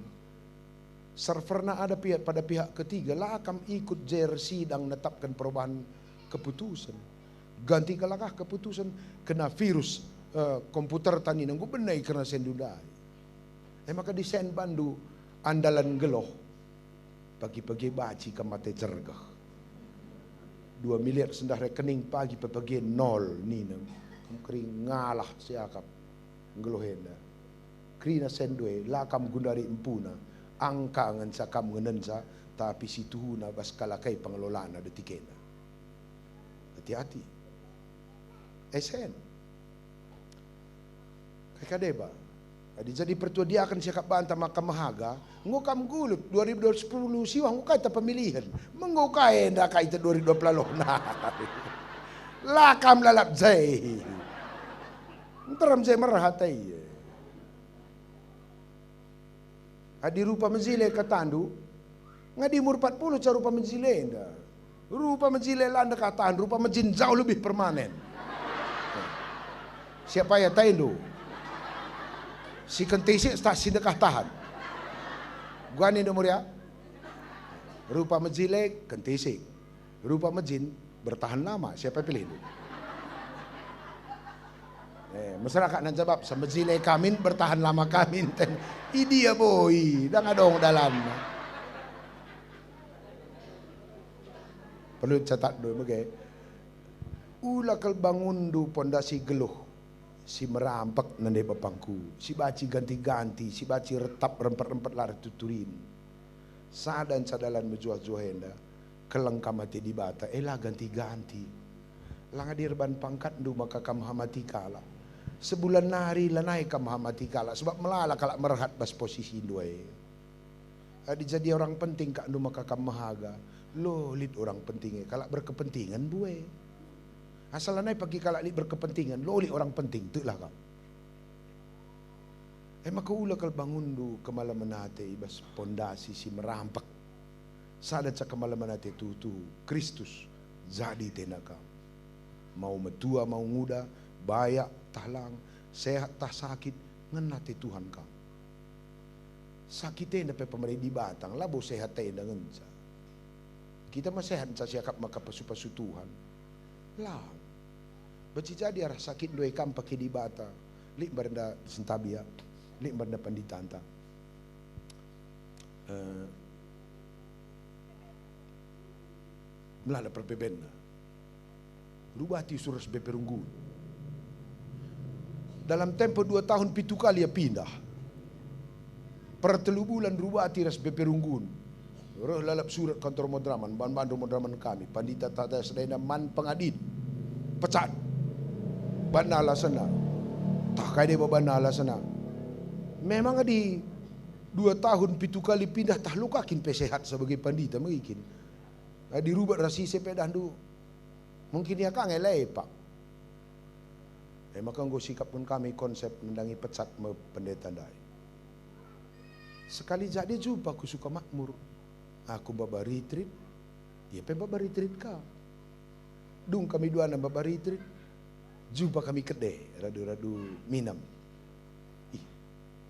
Serverna ada pada pihak ketiga, lakam ikut JRC dan menetapkan perubahan keputusan. Ganti kalakah keputusan kena virus komputer tani nunggu benai kena sendudai. Maka desain bandu andalan geloh pagi-pagi baci ke mate jergah 2 miliar sendah rekening pagi pagi nol nina kering ngalah siakap ngelohenda krina sendue lakam gundari empuna angka ngan sakam ngenensa tapi situhuna bas kalakai pengelolana detikena hati-hati esen kakadeba jadi pertua dia akan siakap bantah maka mahaga ngukam gulut 2010 siwang ngukai ta pemilihan mengukai ndak kai ta 2020 nah lakam lalap zai nteram zai merhatai adi rupa menzile katandu ngadi umur 40 cara rupa menzile ndak rupa menzile landa katahan rupa menzin jauh lebih permanen siapa ya taindu si kentisi tak sidekah tahan. Gua ni nomor ya. Rupa mejile kentisi. Rupa mejin bertahan lama. Siapa pilih itu? Masyarakat nan jawab semejile kamin bertahan lama kamin ten. Idia boy, dah ngadong dalam. Perlu catat dulu bagai. Ula kal bangundu pondasi geluh. Si merampak nande bapangku, si baci ganti-ganti, si baci retap rempet-rempet lari tuturin. Sadan sadalan menjual-juhenda, kelengkam mati di bata, elah ganti-ganti. Langadir ban pangkat ndu maka kam hamati kala. Sebulan nari lanai kam hamati kala, sebab melala kalak merhat bas posisi duai. Adi jadi orang penting kak ndu maka kam mahaga, lo lid orang pentingnya, kalak berkepentingan buai. Asal anai pagi kalak li berkepentingan, lo li orang penting, tu lah kau. Maka ula kal bangundu kemalam menate ibas pondasi si merampak. Sadat sa kemalam menate tu Kristus jadi tenaka. Mau metua mau muda, bayak tahlang, sehat tah sakit, ngenate Tuhan kau. Sakitnya dapat pemerintah di batang, labo sehat tenda ngenca. Kita mah sehat sa siakap maka pasu-pasu Tuhan. Lah. Baci jadi arah sakit dua ikam pakai di bata, lik berenda sentabia, lik berenda panditanta. Melala perpeben, rubati surus beperunggu. Dalam tempo 2 tahun 7 kali ya pindah. Per 3 bulan rubati ras beperunggun. Roh lalap surat kantor modraman, bandu modraman kami, pandita tata sedena man pengadit, pecat. Banala sana. Tak kaya dia banala sana. Memang di 2 tahun 7 kali pindah tak lukakin pesehat sebagai pandita mungkin. Di rubat rasi sepedah du. Mungkin dia kan ngelai pak. Maka nggo sikap pun kami konsep mendangi pecat pendeta dai. Sekali jadi jumpa aku suka makmur. Aku baba retreat. Ya pe baba retreat ka. Dung kami dua nang baba retreat. Jumpa kami kedai, radu-radu minam.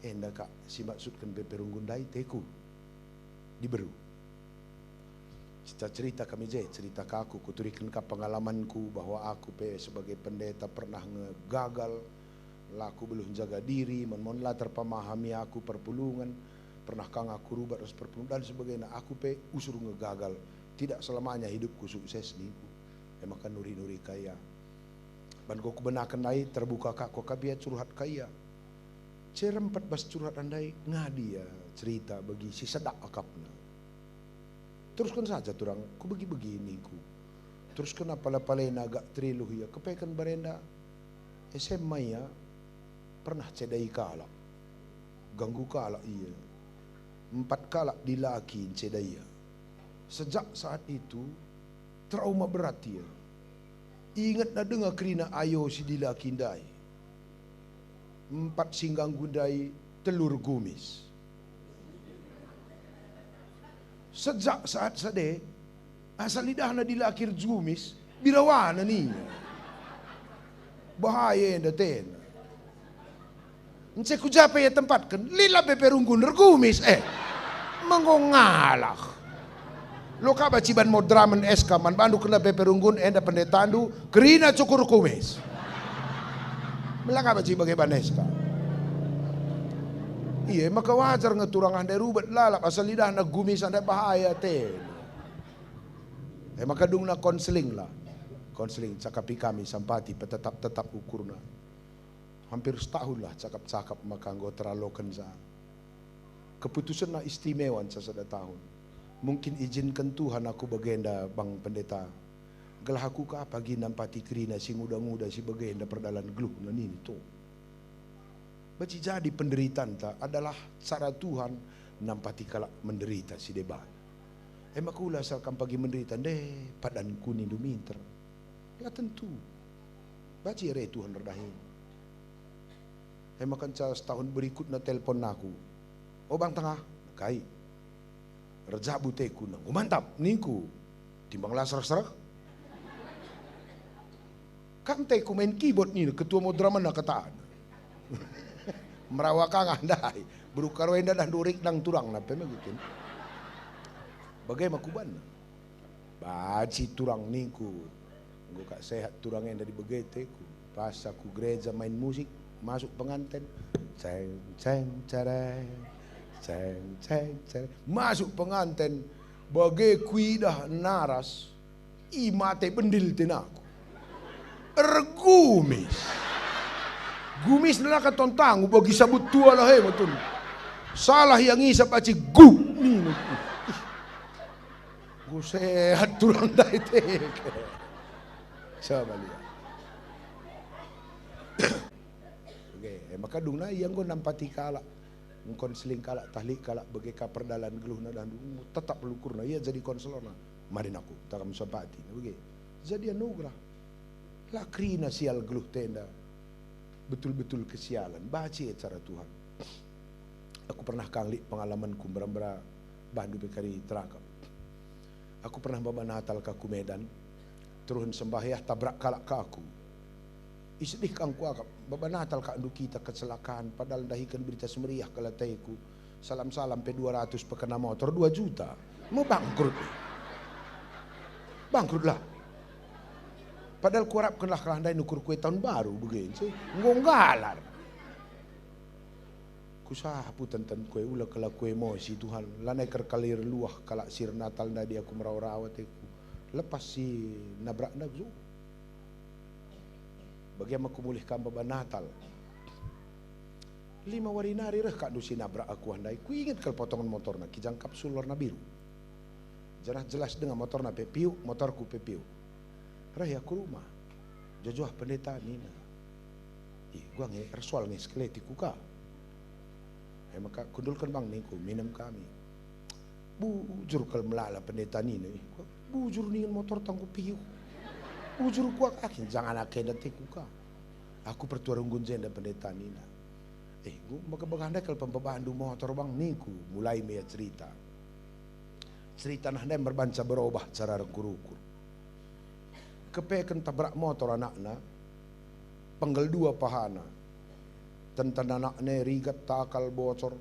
Enda kak, si maksudkan beperunggundai teku. Diberu. Cerita kami cerita ke aku, kuturikan ke pengalamanku bahwa aku sebagai pendeta pernah ngegagal. Laku belum jaga diri, monlah terpamahami aku perpulungan. Pernah kang aku rubah ras perpulungan dan sebagainya. Aku usur ngegagal. Tidak selamanya hidupku sukses niku. Emang kan nuri-nuri kaya. Ban kau kebenakan nai terbuka kak kau kabiat curhat kaya. Cerempat bas curhat andai ngadi ya cerita bagi si sedak akapna. Teruskan saja turang, ku begini ku. Terus kenapa lapalain agak triluh ya, kepekan barenda SMA ya pernah cedai kala, ganggu kala iya, 4 kala dilakin cedai ya. Sejak saat itu trauma berat dia. Ingat na dengar kerina ayo si dila kindai. 4 singgang gundai telur gumis. Sejak saat sade, asal lidah na dilakir gumis, birawana ni. Bahaya yang daten. Encik kujapa ya tempat kan, lila beperunggun gumis mengongalah. Lo ka baciban mo draman eska man bandu kena beperunggun enda pendetandu kerina cukur kumis. Melaka baci bagaimana eska. Iya, maka wajar ngeturang andai rubat lalap asal lidah na gumis andai bahaya ten. Maka dung na konseling lah. Konseling cakapi kami sampati tetap ukurna. Hampir setahun lah cakap-cakap maka anggo teralokan sa. Keputusan na istimewa sa sada tahun. Mungkin izinkan Tuhan aku bagenda bang pendeta. Galah aku ka pagi nampati kerina si muda-muda si bagenda perdalan geluh na nini to. Baci jadi penderitaan ta adalah cara Tuhan nampati kalak menderita si debat. Makula asalkan pagi menderita deh padan kuning duminter. Ya tentu. Baci re Tuhan redahin. Makan setahun berikutnya telpon aku. Oh bang tengah kai. Rejabu teku nang. Oh mantap niku. Timbang lah serak-serak. Kan teku main keyboard ni ketua modraman nak ketaan. Merawakang andai berukar wenda dah durik nang turang napa begitu. Bagai makuban. Baci turang niku. Nggo kak sehat turang yang dari begeteku. Pas aku gereja main musik, masuk pengantin. Ceng ceng cerai. Ceng ceng cerai. Masuk pengantin bagai kuidah naras. Imate pendil tenaku. Ergumis. Gumis na katontang bagi sabut tua lah betul. Salah yang isap aci gu ni. Gu sehat turang dai tek. Coba lihat. Oke, maka dung na yang go nampati kala konseling kala tahlik kala bagi ka perdalan geluh na dan tetap lukurna ia jadi konselor na. Marin aku takam sampati bagi. Jadi anugerah. Lakrina sial geluh tenda. Betul-betul kesialan. Baca cara Tuhan. Aku pernah kali pengalamanku berambara bandu bekari terakam. Aku pernah bawa Natal ke Medan. Turun sembahyah tabrak kalak ke aku. Isedih kangku akap. Bawa Natal ke andu kita kecelakaan. Padahal dahikan berita semeriah kalataiku. Salam-salam P200 pekena motor 2 juta. Mau bangkrut. Bangkrut lah. Padahal kuharapkanlah kelandai nukur kue tahun baru begini. Ngonggalar. Kusahapu tenten kue ulah kala kue emosi Tuhan. Lanai kerkalir luah kalak sir Natal nadi aku merawat aku. Lepas si nabrak nagzu. Bagaimana aku mulihkan baba Natal. 5 warinari reh kak dusi nabrak aku handai. Ku ingat kalau potongan motor na kijang kapsul warna biru. Jelas dengan motor na pepiu, motorku pepiu. Raya aku rumah. Jojoh pendeta nina. Gua nge ersual nge skeletiku ka. Maka kundulkan bang niku minum kami. Bujur kal melala pendeta nina. Bujur nih motor tangku piu. Bujur kuak akin jangan akin datiku ka. Aku pertuarung gunjenda pendeta nina. Gua maka baganda kal pembebandu motor bang niku mulai mea cerita. Cerita nah dem berbanca berubah cara rengkur-ukur. Kepekan tabrak motor anakna penggal 2 pahana tentang anaknya rigat takal bocor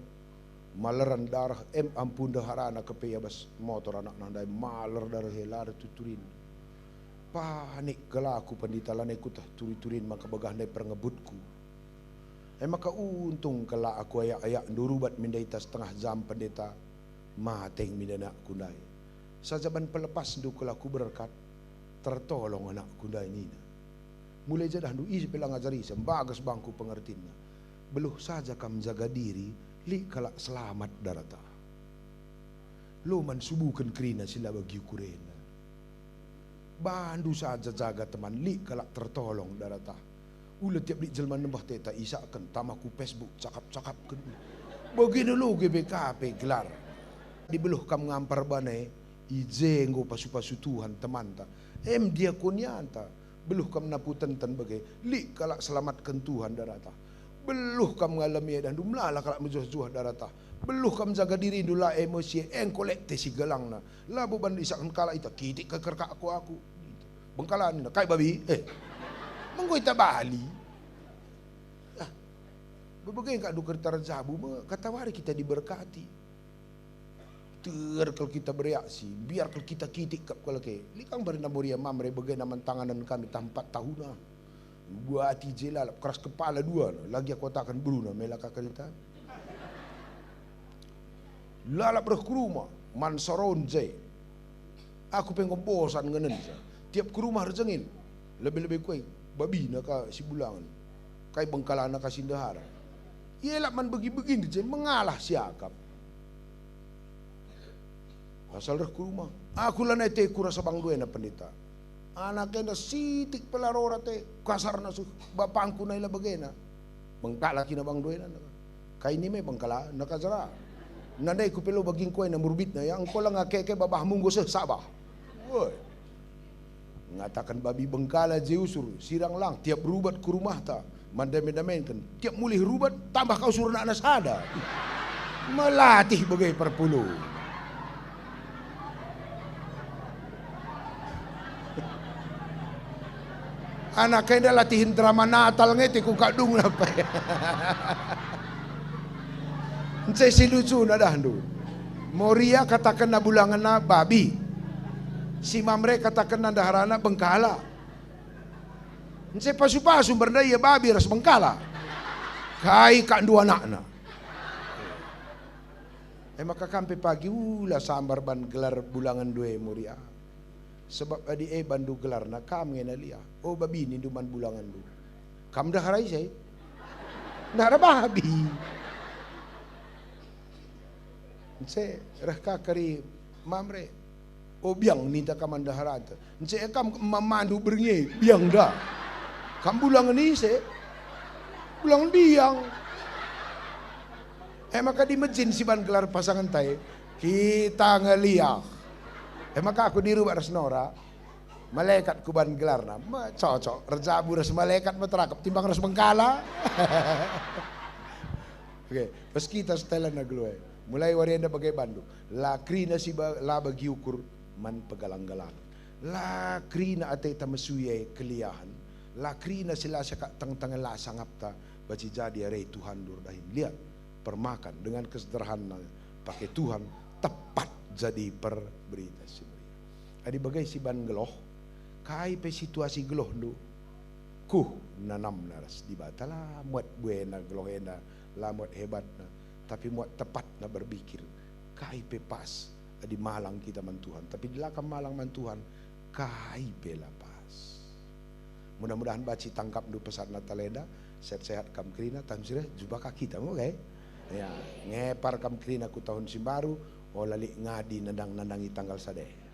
maleran darah ampun daharana kepe bas motor anakna dai maler darah helar tuturin panik gelaku penditalan ikut turi-turin maka bagandai perngebutku maka untung kala aku ayak-ayak ndurubat mindaita setengah jam pendeta mateng mindana kundai sajaban pelepas ndukulaku berkat tertolong anak kuda ini. Mulai jadah du isi pelang ajari sembagas bangku pengertiannya. Beluh saja kam jaga diri, li kalak selamat darata. Lo man subukan kerina sila bagi kurena. Bandu saja jaga teman, li kalak tertolong darata. Ulah tiap di jelman nembah teta isakan tamaku Facebook cakap-cakap kedua. Begini lo GBKP gelar. Di beluh kam ngampar banai, Ije ngo pasu-pasu Tuhan teman ta. Dia kunyanta. Beluh kam naputan tan bagai. Li kalak selamatkan Tuhan darata. Beluh kam ngalami dan dumlala kalak menjuh-juh darata. Beluh kam jaga diri dula emosi kolekte si gelang na. Labu bandi isakan kala ita kitik kekerka aku. Bengkalan na kai babi. Mengko ita bali. Berbagai kak dukar tarjabu katawari kita diberkati. Kalau kita bereaksi, biar kalau kita kitik kalau ke, likang beri namuria mamre bagai naman tanganan kami tampat tahun na, buat jela keras kepala dua, lagi aku takkan beruna melaka kereta. Lalap berkerumah, mansoron jay, aku pengen bosan ngenen, tiap kerumah rezengin, lebih kuai, babi nak si bulangan, kai bengkalan nak sindahara, ialah man begini jay mengalah siakap. Asal reh ke rumah. Aku lah nete kura sabang dua na pendeta. Anaknya na sitik pelarora te kasar na su bapangku na ila bagena. Bengkala kina bang dua na. Kay ni me bengkala nakazara. Nanday ko pelo baging koy na murbit na yang ko lang akeke babah munggo sa sabah. Woy. Ngatakan babi bengkala jeusur sirang lang tiap rubat ke rumah ta. Mandame-damen kan tiap mulih rubat tambah kau suruh nak nasada. Melatih bagai perpuluh. Anak kaya latihin drama Natal ngeti kung kadung na pa. Nsay si lucu na dahdo. Moria katakan na bulangan na babi. Si Mamre katakan na daharana bengkala. Nsay pasu-pasu berdaya babi ras bengkala. Kai kak dua anak na. Maka kampe pagi ula sambar ban gelar bulangan dua Moria. Sebab adi bandu gelar na kam ngena lia. Oh babi ni duman bulangan du. Kam dah harai saya. Nah ada babi. Nse rehka kari mamre. Oh biang minta kam anda harata. Nse kam memandu bernye biang dah. Kam bulangan ni se. Bulangan biang. Maka di masjid si ban gelar pasangan tai kita ngeliak. Maka aku diru ras nora, malaikat kuban gelar na, cocok, rejabu ras malaikat materakap timbang ras bengkala. Oke, pas kita setelan na gloe, mulai warianda bagai bandu, lakrina si la bagi ukur man pegalang-galang, lakrina ate tamasuyay keliahan, lakrina sila siya tang-tangan la sangapta, baci jadi arey Tuhan durdahin. Lihat, permakan dengan kesederhanaan, pakai Tuhan tepat. Jadi berberita si Maria. Adi bagai si ban geloh, kai pe situasi geloh lu, nanam naras di batala muat buena geloh ena, la muat hebat na, tapi muat tepat na berpikir, kai pe pas, adi malang kita man Tuhan, tapi di lakam malang man Tuhan, kai pe la pas. Mudah-mudahan baci tangkap du pesan Nataleda, sehat-sehat kam krina, tam sirah jumpa kita, oke? Ya, ngepar kam krina ku tahun simbaru. O lali ngadi nandang-nandangi tanggal sade.